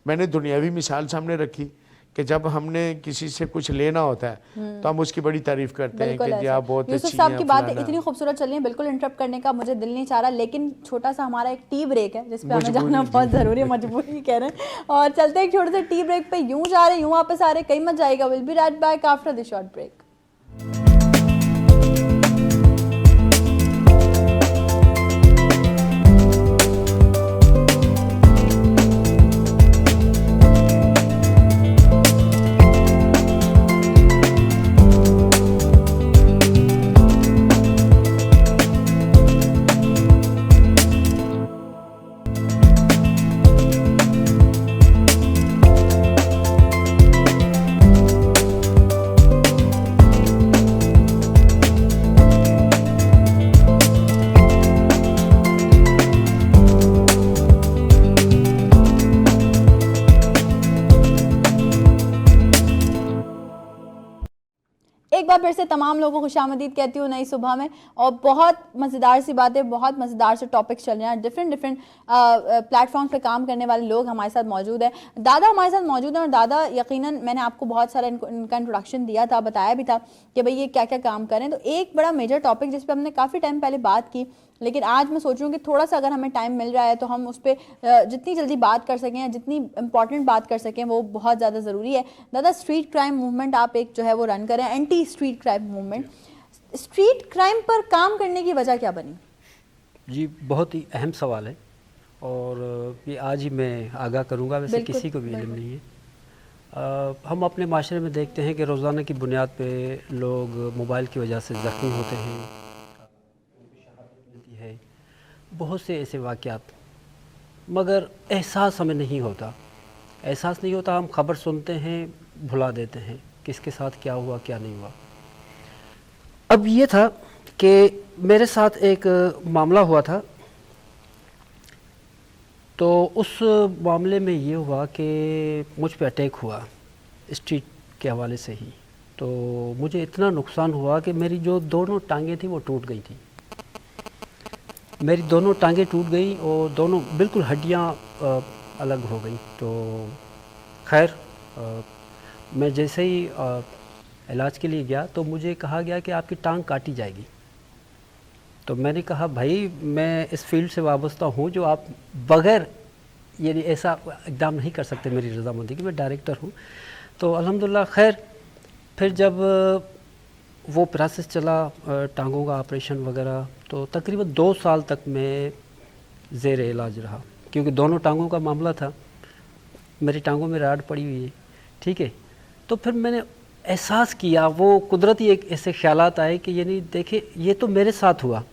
मैंने दुनियावी मिसाल सामने रखी कि जब हमने किसी से कुछ लेना होता है तो हम उसकी बड़ी तारीफ करते हैं कि जी आप बहुत अच्छी हैं। यूसुफ साहब की बातें इतनी खूबसूरत चल रही हैं, बिल्कुल इंटरप्ट करने का मुझे दिल नहीं चाह रहा, लेकिन छोटा सा हमारा एक टी ब्रेक है जिस पे हमें जाना बहुत ज़रूरी है, मजबूरी कह रहे हैं। और चलते हैं एक छोटे से टी ब्रेक पे, यूं जा रहे यूं वापस आ रहे, कहीं मत जाएगा। We'll be right back after this short break. एक बार फिर से तमाम लोगों को खुशामदीद कहती हूँ नई सुबह में, और बहुत मज़ेदार सी बातें, बहुत मज़ेदार से टॉपिक्स चल रहे हैं। डिफरेंट प्लेटफॉर्म पे काम करने वाले लोग हमारे साथ मौजूद है। दादा हमारे साथ मौजूद हैं, और दादा यकीनन मैंने आपको बहुत सारा इनका इंट्रोडक्शन दिया था, बताया भी था कि भाई ये क्या क्या काम करें। तो एक बड़ा मेजर टॉपिक जिस पर हमने काफ़ी टाइम पहले बात की, लेकिन आज मैं सोच रही हूँ कि थोड़ा सा अगर हमें टाइम मिल रहा है तो हम उस पर जितनी जल्दी बात कर सकें या जितनी इंपॉर्टेंट बात कर सकें वो बहुत ज़्यादा ज़रूरी है। दादा, स्ट्रीट क्राइम मूवमेंट आप एक जो है वो रन करें, anti street crime movement. Street crime पर काम करने की वजह क्या बनी? जी, बहुत ही अहम सवाल है, और ये आज ही मैं आगाह करूँगा, वैसे किसी को भी इल्म नहीं है। हम अपने माशरे में देखते हैं कि रोज़ाना की बुनियाद पे लोग मोबाइल की वजह से ज़ख्मी होते हैं, है बहुत से ऐसे वाक़यात, मगर एहसास हमें नहीं होता। एहसास नहीं होता, हम ख़बर सुनते हैं, भुला देते हैं किसके साथ क्या हुआ क्या नहीं हुआ। अब ये था कि मेरे साथ एक मामला हुआ था, तो उस मामले में ये हुआ कि मुझ पे अटैक हुआ स्ट्रीट के हवाले से ही। तो मुझे इतना नुकसान हुआ कि मेरी जो दोनों टांगें थी वो टूट गई थी। मेरी दोनों टांगें टूट गई और दोनों बिल्कुल हड्डियां अलग हो गई। तो खैर मैं जैसे ही इलाज के लिए गया तो मुझे कहा गया कि आपकी टांग काटी जाएगी। तो मैंने कहा भाई मैं इस फील्ड से वाबस्ता हूँ जो आप बग़ैर यानी ऐसा इक़दाम नहीं कर सकते मेरी रज़ामंदी की, मैं डायरेक्टर हूँ। तो अल्हम्दुलिल्लाह खैर फिर जब वो प्रोसेस चला टांगों का ऑपरेशन वगैरह, तो तकरीबन 2 साल तक मैं ज़ेर इलाज रहा, क्योंकि दोनों टांगों का मामला था। मेरी टांगों में राड पड़ी हुई है, ठीक है। तो फिर मैंने एहसास किया, वो कुदरती एक ऐसे ख्यालात आए कि यानी देखिए ये तो मेरे साथ हुआ,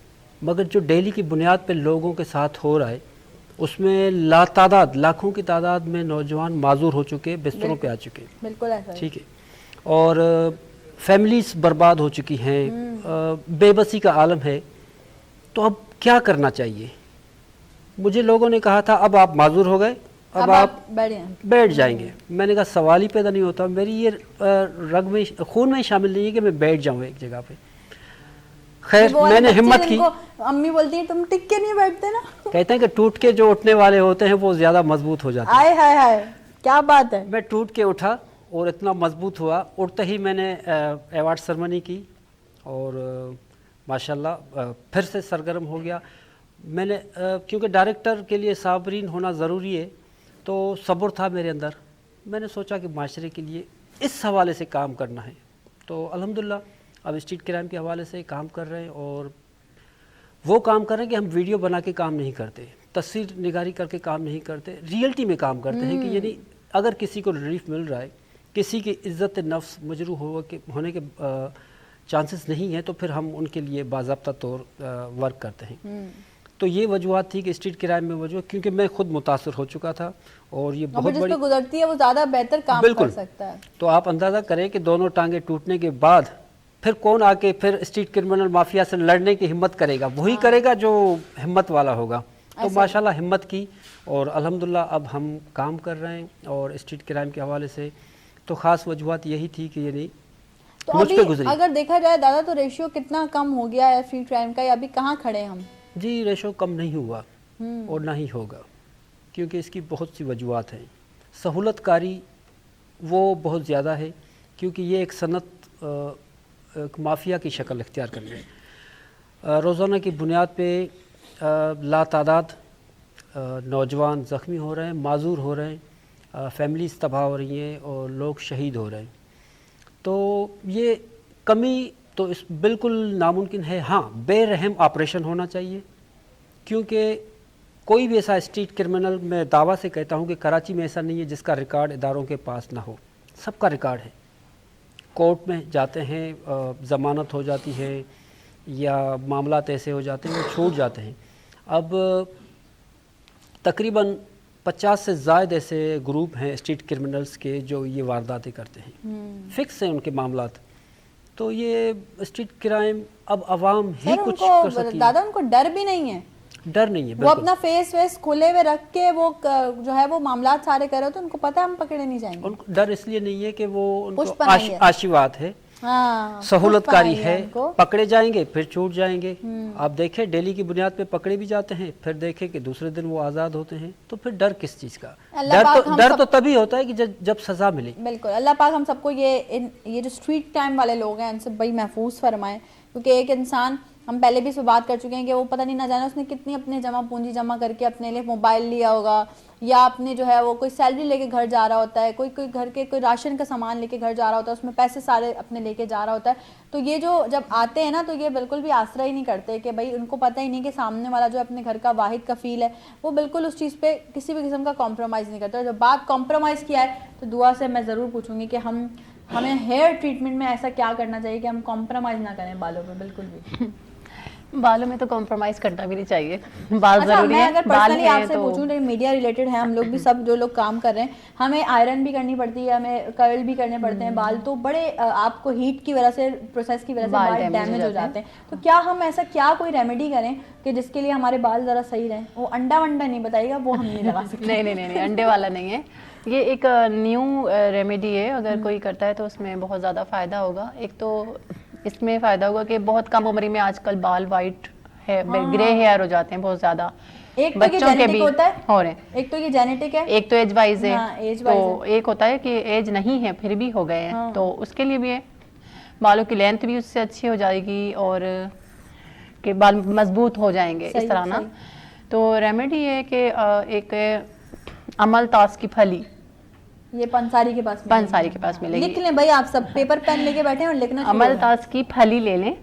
मगर जो डेली की बुनियाद पे लोगों के साथ हो रहा है उसमें लातादाद लाखों की तादाद में नौजवान माजूर हो चुके, बिस्तरों पे आ चुके, बिल्कुल ऐसा, ठीक है। और फैमिलीज बर्बाद हो चुकी हैं, बेबसी का आलम है। तो अब क्या करना चाहिए? मुझे लोगों ने कहा था अब आप माजूर हो गए, अब आप बैठ जाएंगे। मैंने कहा सवाल ही पैदा नहीं होता, मेरी ये रग में खून में शामिल नहीं है कि मैं बैठ जाऊं एक जगह पे। खैर, वो वाले मैंने बच्चे हिम्मत की। जिनको अम्मी बोलती है तुम टिक के नहीं बैठते ना। कहते हैं कि टूट के जो उठने वाले होते हैं वो ज़्यादा मजबूत हो जाते हैं। आय हाय हाय, क्या बात है। मैं टूट के उठा और इतना मजबूत हुआ, उठते ही मैंने अवार्ड सेरेमनी की और माशाल्लाह फिर से सरगर्म हो गया। मैंने क्योंकि डायरेक्टर के लिए साबरीन होना ज़रूरी है, तो सब्र था मेरे अंदर। मैंने सोचा कि माशरे के लिए इस हवाले से काम करना है, तो अल्हम्दुलिल्लाह अब स्ट्रीट क्राइम के हवाले से काम कर रहे हैं। और वो काम कर रहे हैं कि हम वीडियो बना के काम नहीं करते, तस्वीर निगारी करके काम नहीं करते, रियलिटी में काम करते हैं कि यानी अगर किसी को रिलीफ मिल रहा है, किसी की इज़्ज़त नफ्स मजरूह होने के चांसेस नहीं है, तो फिर हम उनके लिए बाज़ाब्ता तौर वर्क करते हैं। तो ये वजूहत थी कि स्ट्रीट क्राइम में वजूह, क्योंकि मैं खुद मुतासर हो चुका था और ये बहुत जिस बड़ी पे गुजरती है वो ज्यादा बेहतर काम बिल्कुल कर सकता है। तो आप अंदाज़ा करें कि दोनों टांगे टूटने के बाद फिर कौन आके फिर स्ट्रीट क्रिमिनल माफिया से लड़ने की हिम्मत करेगा, वही करेगा जो हिम्मत वाला होगा। तो माशाल्लाह हिम्मत की और अल्हम्दुलिल्लाह अब हम काम कर रहे हैं। और स्ट्रीट क्राइम के हवाले से तो ख़ास वजूहत यही थी कि यानी तो मुझ पे अभी गुजरी। अगर देखा जाए दादा तो रेशियो कितना कम हो गया है स्ट्रीट क्राइम का, या अभी कहाँ खड़े हैं हम? जी रेशो कम नहीं हुआ और ना ही होगा, क्योंकि इसकी बहुत सी वजूहत हैं। सहूलतकारी वो बहुत ज़्यादा है, क्योंकि ये एक सनत एक माफिया की शक्ल इख्तियार कर है। रोज़ाना की बुनियाद पे लातादाद नौजवान ज़ख्मी हो रहे हैं, माजूर हो रहे हैं, फैमिलीज़ तबाह हो रही हैं और लोग शहीद हो रहे हैं। तो ये कमी तो इस बिल्कुल नामुमकिन है। हाँ, बेरहम ऑपरेशन होना चाहिए, क्योंकि कोई भी ऐसा स्ट्रीट क्रिमिनल, मैं दावा से कहता हूँ कि कराची में ऐसा नहीं है जिसका रिकॉर्ड इदारों के पास ना हो। सबका रिकॉर्ड है, कोर्ट में जाते हैं, ज़मानत हो जाती है या मामला ऐसे हो जाते हैं वो छूट जाते हैं। अब तकरीबन 50 से ज़ायद ऐसे ग्रुप हैं स्ट्रीट क्रिमिनल्स के जो ये वारदातें करते हैं, फिक्स हैं उनके मामलात। तो ये स्ट्रीट क्राइम अब आवाम ही सर कुछ कर उनको सकती है। दादा उनको डर भी नहीं है, डर नहीं है वो बिल्कुल। अपना फेस वेस खुले हुए रख के वो जो है वो मामलात सारे कर रहे हो, तो उनको पता है हम पकड़े नहीं जाएंगे। उनको डर इसलिए नहीं है कि वो उनको पुष्प नहीं है। आशीर्वाद है, हाँ, सहूलतकारी पुष्प है, नहीं उनको। पकड़े जाएंगे फिर छूट जाएंगे। आप देखें डेली की बुनियाद पे पकड़े भी जाते हैं, फिर देखें कि दूसरे दिन वो आज़ाद होते हैं। तो फिर डर किस चीज़ का? अल्लाह पाक हम डर सब- तो तभी होता है कि जब सज़ा मिले। बिल्कुल, अल्लाह पाक हम सबको ये जो स्ट्रीट टाइम वाले लोग हैं इनसे बड़ी महफूज फरमाए, क्योंकि एक इंसान, हम पहले भी इस पर बात कर चुके हैं कि वो पता नहीं ना जाने उसने कितनी अपने जमा पूंजी जमा करके अपने लिए मोबाइल लिया होगा, या अपने जो है वो कोई सैलरी लेके घर जा रहा होता है, कोई घर के कोई राशन का सामान लेके घर जा रहा होता है, उसमें पैसे सारे अपने लेके जा रहा होता है। तो ये जो जब आते हैं ना, तो ये बिल्कुल भी आसरा ही नहीं करते कि भाई उनको पता ही नहीं कि सामने वाला जो अपने घर का वाहिद कफील है वो बिल्कुल उस चीज़ पे किसी भी किस्म का कॉम्प्रोमाइज़ नहीं करता। जब बात कॉम्प्रोमाइज़ की है तो दुआ से मैं ज़रूर पूछूंगी कि हमें हेयर ट्रीटमेंट में ऐसा क्या करना चाहिए कि हम कॉम्प्रोमाइज़ ना करें बालों पे, बिल्कुल भी। बालों में तो कॉम्प्रोमाइज़ करना भी नहीं चाहिए, बाल अच्छा, ज़रूरी मैं है, अगर बाल पर्सनली हैं आपसे तो पूछूं, मीडिया रिलेटेड है हम लोग भी, सब जो लोग काम कर रहे हैं, हमें आयरन भी करनी पड़ती है, हमें कर्ल भी करने पड़ते हैं बाल, तो बड़े आपको हीट की वजह से, प्रोसेस की वजह से बाल बाल डैमेज डैमेज हो हो जाते जाते हैं। तो क्या हम ऐसा क्या कोई रेमेडी करें कि जिसके लिए हमारे बाल ज़रा सही रहें? वो अंडा वंडा नहीं बताइएगा, वो हम नहीं लगा सकते। नहीं, अंडे वाला नहीं है, ये एक न्यू रेमेडी है। अगर कोई करता है तो उसमें बहुत ज़्यादा फ़ायदा होगा। एक तो इसमें फ़ायदा होगा कि बहुत कम उम्र में आजकल बाल वाइट है, ग्रे हेयर हो जाते हैं बहुत ज़्यादा, एक तो ये बच्चों के जेनेटिक भी होता है, हो रहे हैं। एक तो ये जेनेटिक है, एक तो एज वाइज है, हाँ, age तो wise एक होता है कि एज नहीं है फिर भी हो गए हैं, हाँ। तो उसके लिए भी है। बालों की लेंथ भी उससे अच्छी हो जाएगी और के बाल मजबूत हो जाएंगे सही, इस तरह ना। सही। तो रेमेडी है कि एक अमल ताश की फली, ये पंसारी के पास पंसारी के पास मिलेगी। लिख लें भाई, आप सब पेपर पेन लेके बैठे हैं और लिखना शुरू अमल करें। ताश की फली ले लें,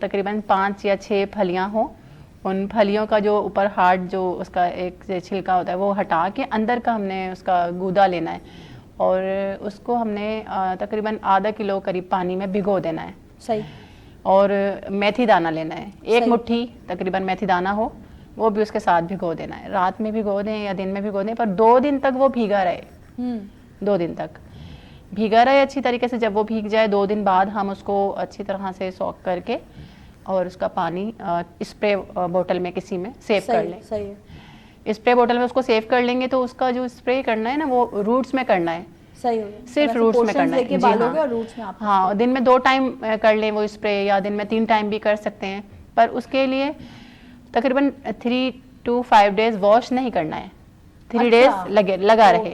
तकरीबन 5 या 6 फलियां हो। उन फलियों का जो ऊपर हार्ड जो उसका एक छिलका होता है वो हटा के अंदर का हमने उसका गूदा लेना है और उसको हमने तकरीबन आधा किलो करीब पानी में भिगो देना है। सही। और मेथी दाना लेना है, एक सही। मुट्ठी तकरीबन मेथी दाना हो, वो भी उसके साथ भिगो देना है। रात में भिगो दें या दिन में भिगो दें, पर 2 दिन तक वो भीगा रहे। 2 दिन तक भीगा रहे अच्छी तरीके से। जब वो भीग जाए 2 दिन बाद हम उसको अच्छी तरह से सॉक करके और उसका पानी स्प्रे बोतल में किसी में सेव कर लें। सही है। स्प्रे बोतल में उसको सेव कर लेंगे तो उसका जो स्प्रे करना है ना वो रूट्स में करना है, सही हो गया, सिर्फ तो रूट्स में portions करना है। लेके जी बालों हाँ। के और रूट्स में आप हाँ, और दिन में 2 टाइम कर लें वो स्प्रे, या दिन में 3 टाइम भी कर सकते हैं, पर उसके लिए तकरीबन 3 to 5 डेज वॉश नहीं करना है, 3 डेज अच्छा। लगा रहे।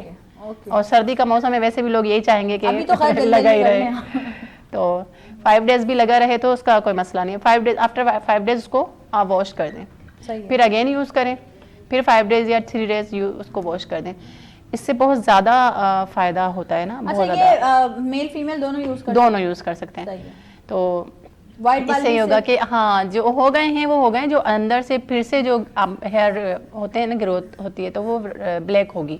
ओके। और सर्दी का मौसम है, वैसे भी लोग यही चाहेंगे कि अभी तो खैर जल्दी लगा ही करने रहे। हैं। तो 5 डेज भी लगा रहे तो उसका कोई मसला नहीं है। 5 डेज, आफ्टर 5 डेज उसको आप वॉश कर दें, सही है। फिर अगेन यूज़ करें, फिर 5 डेज या 3 डेज उसको वॉश कर दें। इससे बहुत ज़्यादा फ़ायदा होता है ना, बहुत अच्छा, ज़्यादा। ये मेल फीमेल दोनों यूज कर दोनों यूज़ कर सकते हैं। सही है। तो वाइट बाल इससे ये भी होगा से- कि हाँ, जो हो गए हैं वो हो गए, जो अंदर से फिर से जो हेयर होते हैं ना, ग्रोथ होती है, तो वो ब्लैक होगी।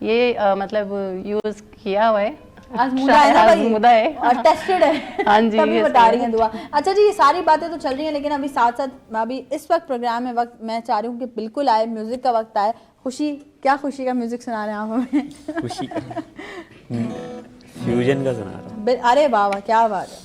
ये मतलब यूज़ किया हुआ है, आजमूदा है ना भाई, आजमूदा है। और टेस्टेड है। हाँ जी, तभी ये बता सही रही हैं है। दुआ। अच्छा जी, ये सारी बातें तो चल रही हैं, लेकिन अभी साथ साथ अभी इस वक्त प्रोग्राम में वक्त मैं चाह रही हूँ कि बिल्कुल आए, म्यूजिक का वक्त आए। खुशी, क्या खुशी का म्यूजिक सुना रहे हैं आप हमें? खुशी का फ्यूजन का सुना रहा हूँ। अरे वाह वाह, क्या बात है।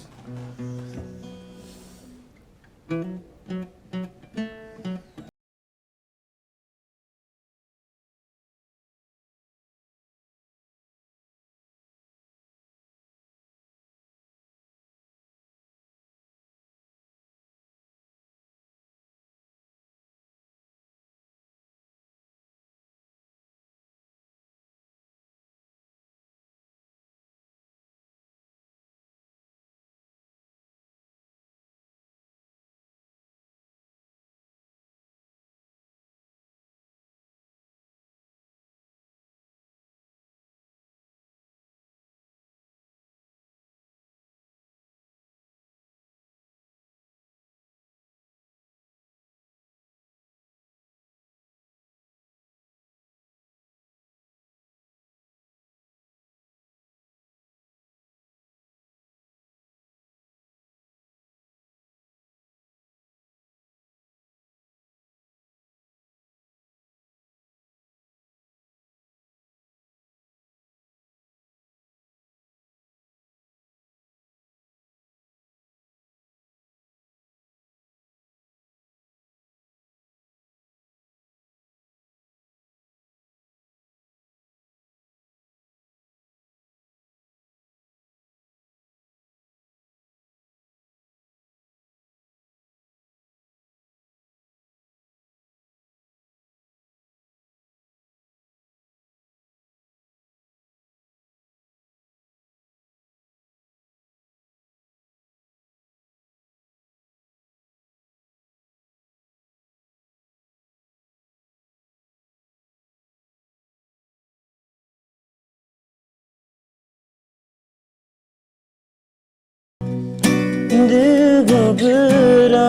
दिल घबराए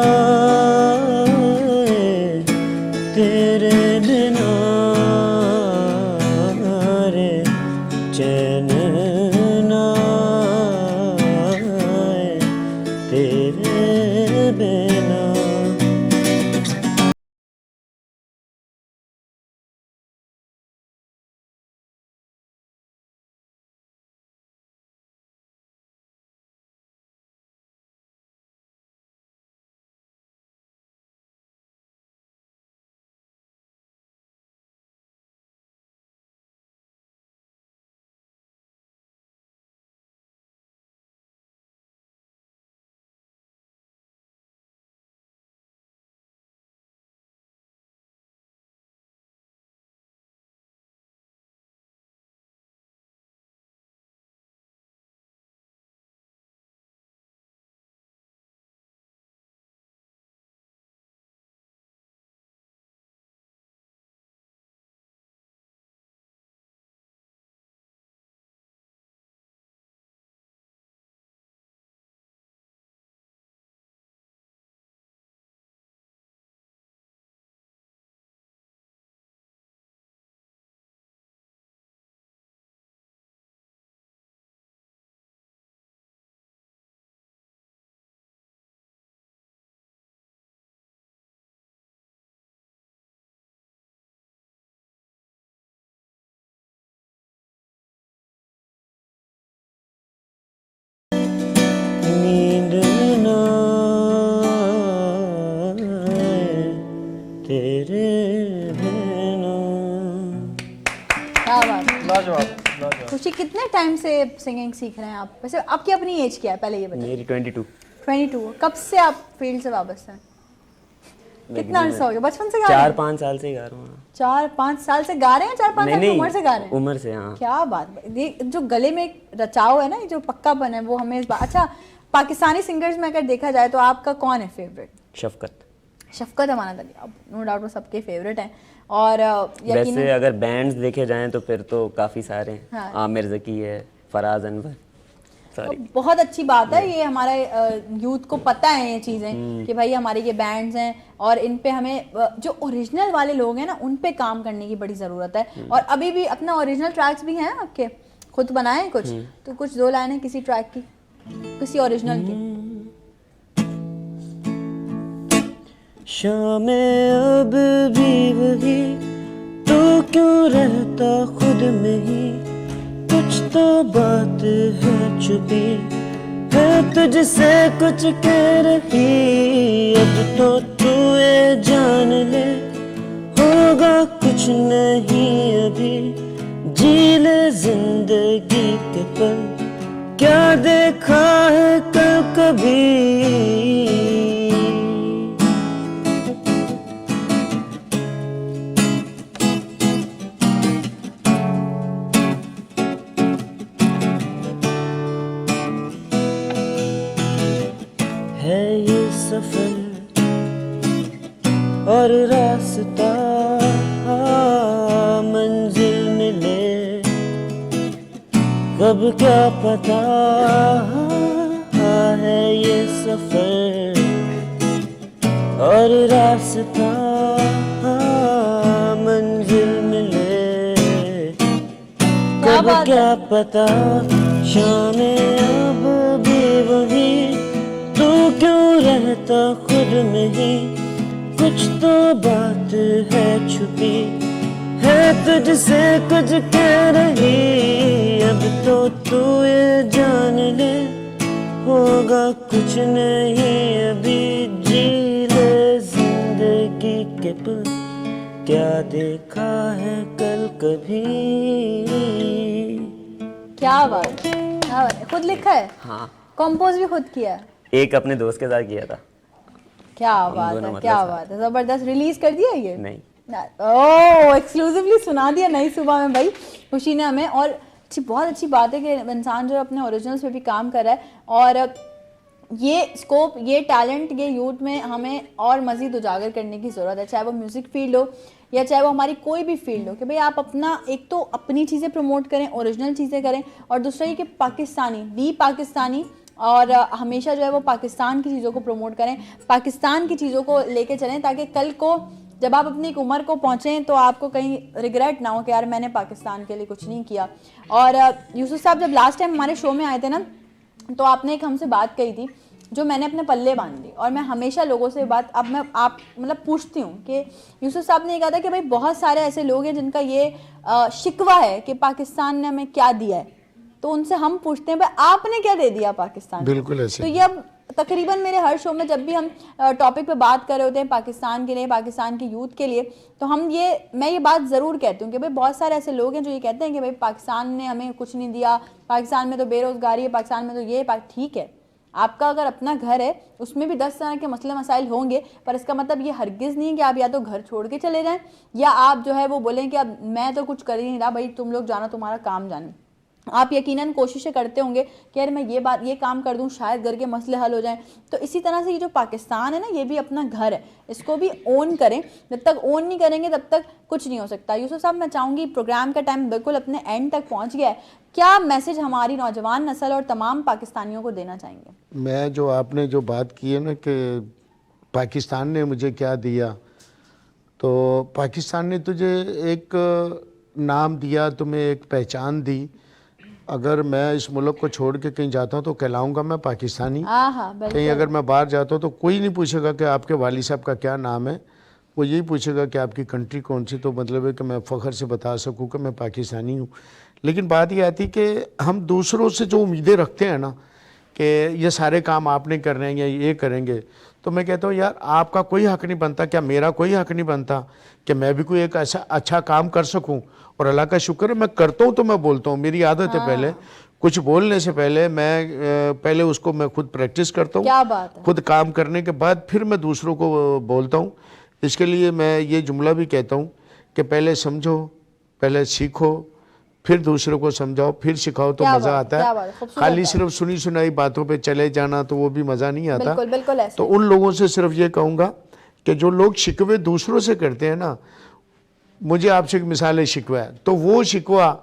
तेरे बिना रे, चैन ना आए तेरे बिना। खुशी, कितने टाइम से सिंगिंग सीख रहे हैं आप? वैसे आपकी अपनी एज क्या है, पहले ये बताइए। मेरी 22। 22। कब से आप फील्ड से वापस हैं? कितना अर्सा हो गया? बचपन से गा रहे हैं? 4-5 साल से गा रहा हूँ। 4-5 साल से गा रहे हैं? 4-5 साल की उम्र से गा रहे हैं? उम्र से, हाँ। क्या बात है। ये जो गले में एक रचाव है ना, ये जो पक्कापन है, वो हमें इस बात। अच्छा, पाकिस्तानी सिंगर्स में अगर देखा जाए तो आपका कौन है फेवरेट? शफकत। शफकत अमानत अली, अब नो डाउट वो सबके फेवरेट हैं। और वैसे अगर बैंड्स देखे जाएं तो फिर तो काफ़ी सारे हैं। हाँ। आमिर ज़की है, फराज अनवर, तो बहुत अच्छी बात है, ये हमारे यूथ को पता है ये चीज़ें कि भाई हमारे ये बैंड्स हैं और इन पे हमें जो ओरिजिनल वाले लोग हैं ना, उन पे काम करने की बड़ी ज़रूरत है। और अभी भी अपना ओरिजिनल ट्रैक्स भी हैं आपके, खुद बनाए कुछ? तो कुछ 2 लाइनें किसी ट्रैक की, किसी ओरिजिनल की। शामें अब भी वही, तो क्यों रहता खुद में ही, कुछ तो बात है छुपी है तुझसे कुछ कह रही, अब तो तू ये जान ले, होगा कुछ नहीं अभी, जी ले जिंदगी के पल, क्या देखा है कल कभी। है ये सफर और रास्ता, मंजिल मिले कब क्या पता, है ये सफर और रास्ता, मंजिल मिले कब बात है। क्या पता। शामें अब भी वही, तू क्यों रहता खुद में ही, कुछ तो बात है छुपी है तुझसे कुछ कह रही, अब तो तू ये जान ले, होगा कुछ नहीं अभी, जी ले जिंदगी के पल, क्या देखा है कल कभी। क्या बात है, क्या बात है। खुद लिखा है? हाँ, कंपोज भी खुद किया है? एक अपने दोस्त के साथ किया था। क्या बात दोनों है, मतलब क्या साथ। बात है। जबरदस्त। रिलीज कर दिया ये? नहीं। ओह, एक्सक्लूसिवली सुना दिया नई सुबह में भाई खुशी ने हमें। और बहुत अच्छी बात है कि इंसान जो अपने ओरिजिनल्स पे भी काम कर रहा है, और ये स्कोप, ये टैलेंट, ये यूथ में हमें और मज़ीद उजागर करने की ज़रूरत है, चाहे वो म्यूज़िक फील्ड हो या चाहे वो हमारी कोई भी फील्ड हो, कि भाई आप अपना एक तो अपनी चीज़ें प्रमोट करें, ओरिजिनल चीज़ें करें, और दूसरा ये कि पाकिस्तानी बी पाकिस्तानी, और हमेशा जो है वो पाकिस्तान की चीज़ों को प्रमोट करें, पाकिस्तान की चीज़ों को लेके चलें, ताकि कल को जब आप अपनी एक उम्र को पहुँचें तो आपको कहीं रिग्रेट ना हो कि यार मैंने पाकिस्तान के लिए कुछ नहीं किया। और यूसुफ साहब जब लास्ट टाइम हमारे शो में आए थे ना, तो आपने एक हमसे बात कही थी जो मैंने अपने पल्ले बांध दी, और मैं हमेशा लोगों से बात अब मैं आप मतलब पूछती हूँ कि यूसुफ साहब ने कहा था कि भाई बहुत सारे ऐसे लोग हैं जिनका ये शिकवा है कि पाकिस्तान ने हमें क्या दिया है, तो उनसे हम पूछते हैं भाई आपने क्या दे दिया पाकिस्तान? बिल्कुल ऐसे। तो ये अब तकरीबन मेरे हर शो में जब भी हम टॉपिक पे बात कर रहे होते हैं पाकिस्तान के लिए, पाकिस्तान की यूथ के लिए, तो मैं ये बात ज़रूर कहती हूँ कि भाई बहुत सारे ऐसे लोग हैं जो ये कहते हैं कि भाई पाकिस्तान ने हमें कुछ नहीं दिया, पाकिस्तान में तो बेरोज़गारी है, पाकिस्तान में तो ये ठीक है, आपका अगर अपना घर है उसमें भी 10 तरह के मसले मसाइल होंगे, पर इसका मतलब ये हरगिज़ नहीं है कि आप या तो घर छोड़ के चले जाएं या आप जो है वो बोलें कि अब मैं तो कुछ कर ही नहीं रहा, भाई तुम लोग जानो, तुम्हारा काम जाने। आप यकीनन कोशिशें करते होंगे कि यार मैं ये काम कर दूं, शायद घर के मसले हल हो जाएं। तो इसी तरह से ये जो पाकिस्तान है ना, ये भी अपना घर है, इसको भी ओन करें। जब तक ओन नहीं करेंगे तब तक कुछ नहीं हो सकता। यूसुफ साहब, मैं चाहूँगी, प्रोग्राम का टाइम बिल्कुल अपने एंड तक पहुँच गया है, क्या मैसेज हमारी नौजवान नस्ल और तमाम पाकिस्तानियों को देना चाहेंगे? मैं जो आपने जो बात की है ना कि पाकिस्तान ने मुझे क्या दिया, तो पाकिस्तान ने तुझे एक नाम दिया, तुम्हें एक पहचान दी। अगर मैं इस मुल्क को छोड़ के कहीं जाता हूँ तो कहलाऊँगा मैं पाकिस्तानी। कहीं अगर मैं बाहर जाता हूँ तो कोई नहीं पूछेगा कि आपके वाली साहब का क्या नाम है, वो यही पूछेगा कि आपकी कंट्री कौन सी। तो मतलब है कि मैं फ़ख्र से बता सकूँ कि मैं पाकिस्तानी हूँ। लेकिन बात ये आती कि हम दूसरों से जो उम्मीदें रखते हैं ना, कि ये सारे काम आप नहीं कर रहे हैं या ये करेंगे, तो मैं कहता हूँ यार आपका कोई हक नहीं बनता, क्या मेरा कोई हक नहीं बनता कि मैं भी कोई एक अच्छा काम कर सकूं। और अल्लाह का शुक्र है मैं करता हूँ तो मैं बोलता हूँ, मेरी आदत है पहले कुछ बोलने से पहले मैं पहले उसको मैं खुद प्रैक्टिस करता हूँ, क्या बात है। खुद काम करने के बाद फिर मैं दूसरों को बोलता हूँ। इसके लिए मैं ये जुमला भी कहता हूँ कि पहले समझो, पहले सीखो, फिर दूसरों को समझाओ, फिर सिखाओ तो क्या मज़ा बात, आता क्या है। बात है, खूबसूरत खाली बात। सिर्फ सुनी सुनाई बातों पे चले जाना तो वो भी मज़ा नहीं आता। बिल्कुल बिल्कुल ऐसे तो उन लोगों से सिर्फ ये कहूँगा कि जो लोग शिकवे दूसरों से करते हैं ना, मुझे आपसे एक मिसाल है शिकवा है, तो वो शिकवा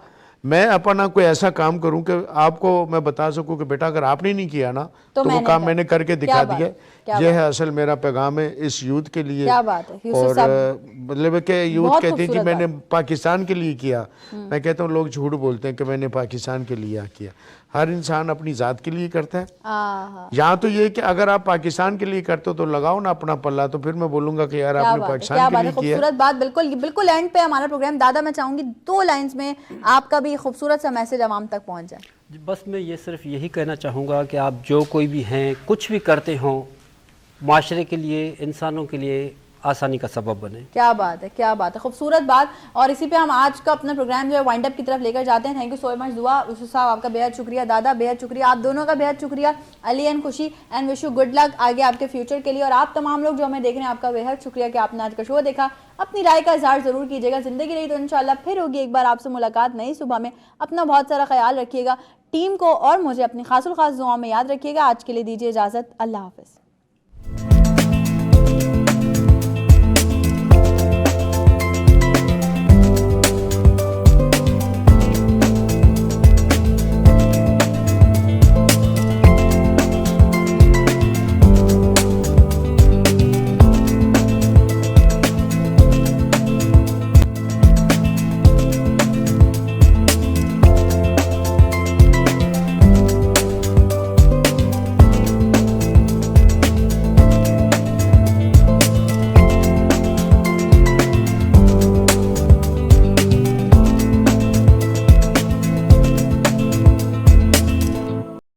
मैं अपना कोई ऐसा काम करूं कि आपको मैं बता सकूं कि बेटा अगर आपने नहीं किया ना तो वो काम मैंने करके दिखा दिया। ये है असल मेरा पैगाम है इस यूथ के लिए। क्या बात है यूसुफ और साहब, मतलब है कि यूथ बहुत कहते हैं जी खूबसूरत मैंने पाकिस्तान के लिए किया, मैं कहता हूँ लोग झूठ बोलते हैं कि मैंने पाकिस्तान के लिए किया। हर इंसान अपनी ज़ात के लिए करता है। आहा, यहाँ तो ये कि अगर आप पाकिस्तान के लिए करते हो तो लगाओ ना अपना पल्ला, तो फिर मैं बोलूंगा कि यार क्या आपने बात है, पाकिस्तान क्या के बात लिए है, किया। खूबसूरत बात। बिल्कुल बिल्कुल एंड पे हमारा प्रोग्राम। दादा मैं चाहूंगी 2 लाइंस में आपका भी खूबसूरत सा मैसेज आवाम तक पहुंच जाए। जी, बस मैं ये सिर्फ यही कहना चाहूँगा कि आप जो कोई भी हैं, कुछ भी करते हों, माशरे के लिए, इंसानों के लिए आसानी का सबब बने। क्या बात है, क्या बात है, खूबसूरत बात। और इसी पे हम आज का अपना प्रोग्राम जो है वाइंड अप की तरफ लेकर जाते हैं। थैंक यू सो मच दुआ यूसुफ साहब, आपका बेहद शुक्रिया। दादा बेहद शुक्रिया, आप दोनों का बेहद शुक्रिया। अली एंड खुशी and wish you good luck आगे आपके फ्यूचर के लिए। और आप तमाम लोग जो हमें देख रहे हैं, आपका बेहद शुक्रिया कि आपने आज का शो देखा। अपनी राय का इजहार जरूर कीजिएगा। जिंदगी रही तो इंशाल्लाह फिर होगी एक बार आपसे मुलाकात नई सुबह में। अपना बहुत सारा ख्याल रखिएगा, टीम को और मुझे अपनी खासुल खास दुआओं में याद रखिएगा। आज के लिए दीजिए इजाजत, अल्लाह हाफिज।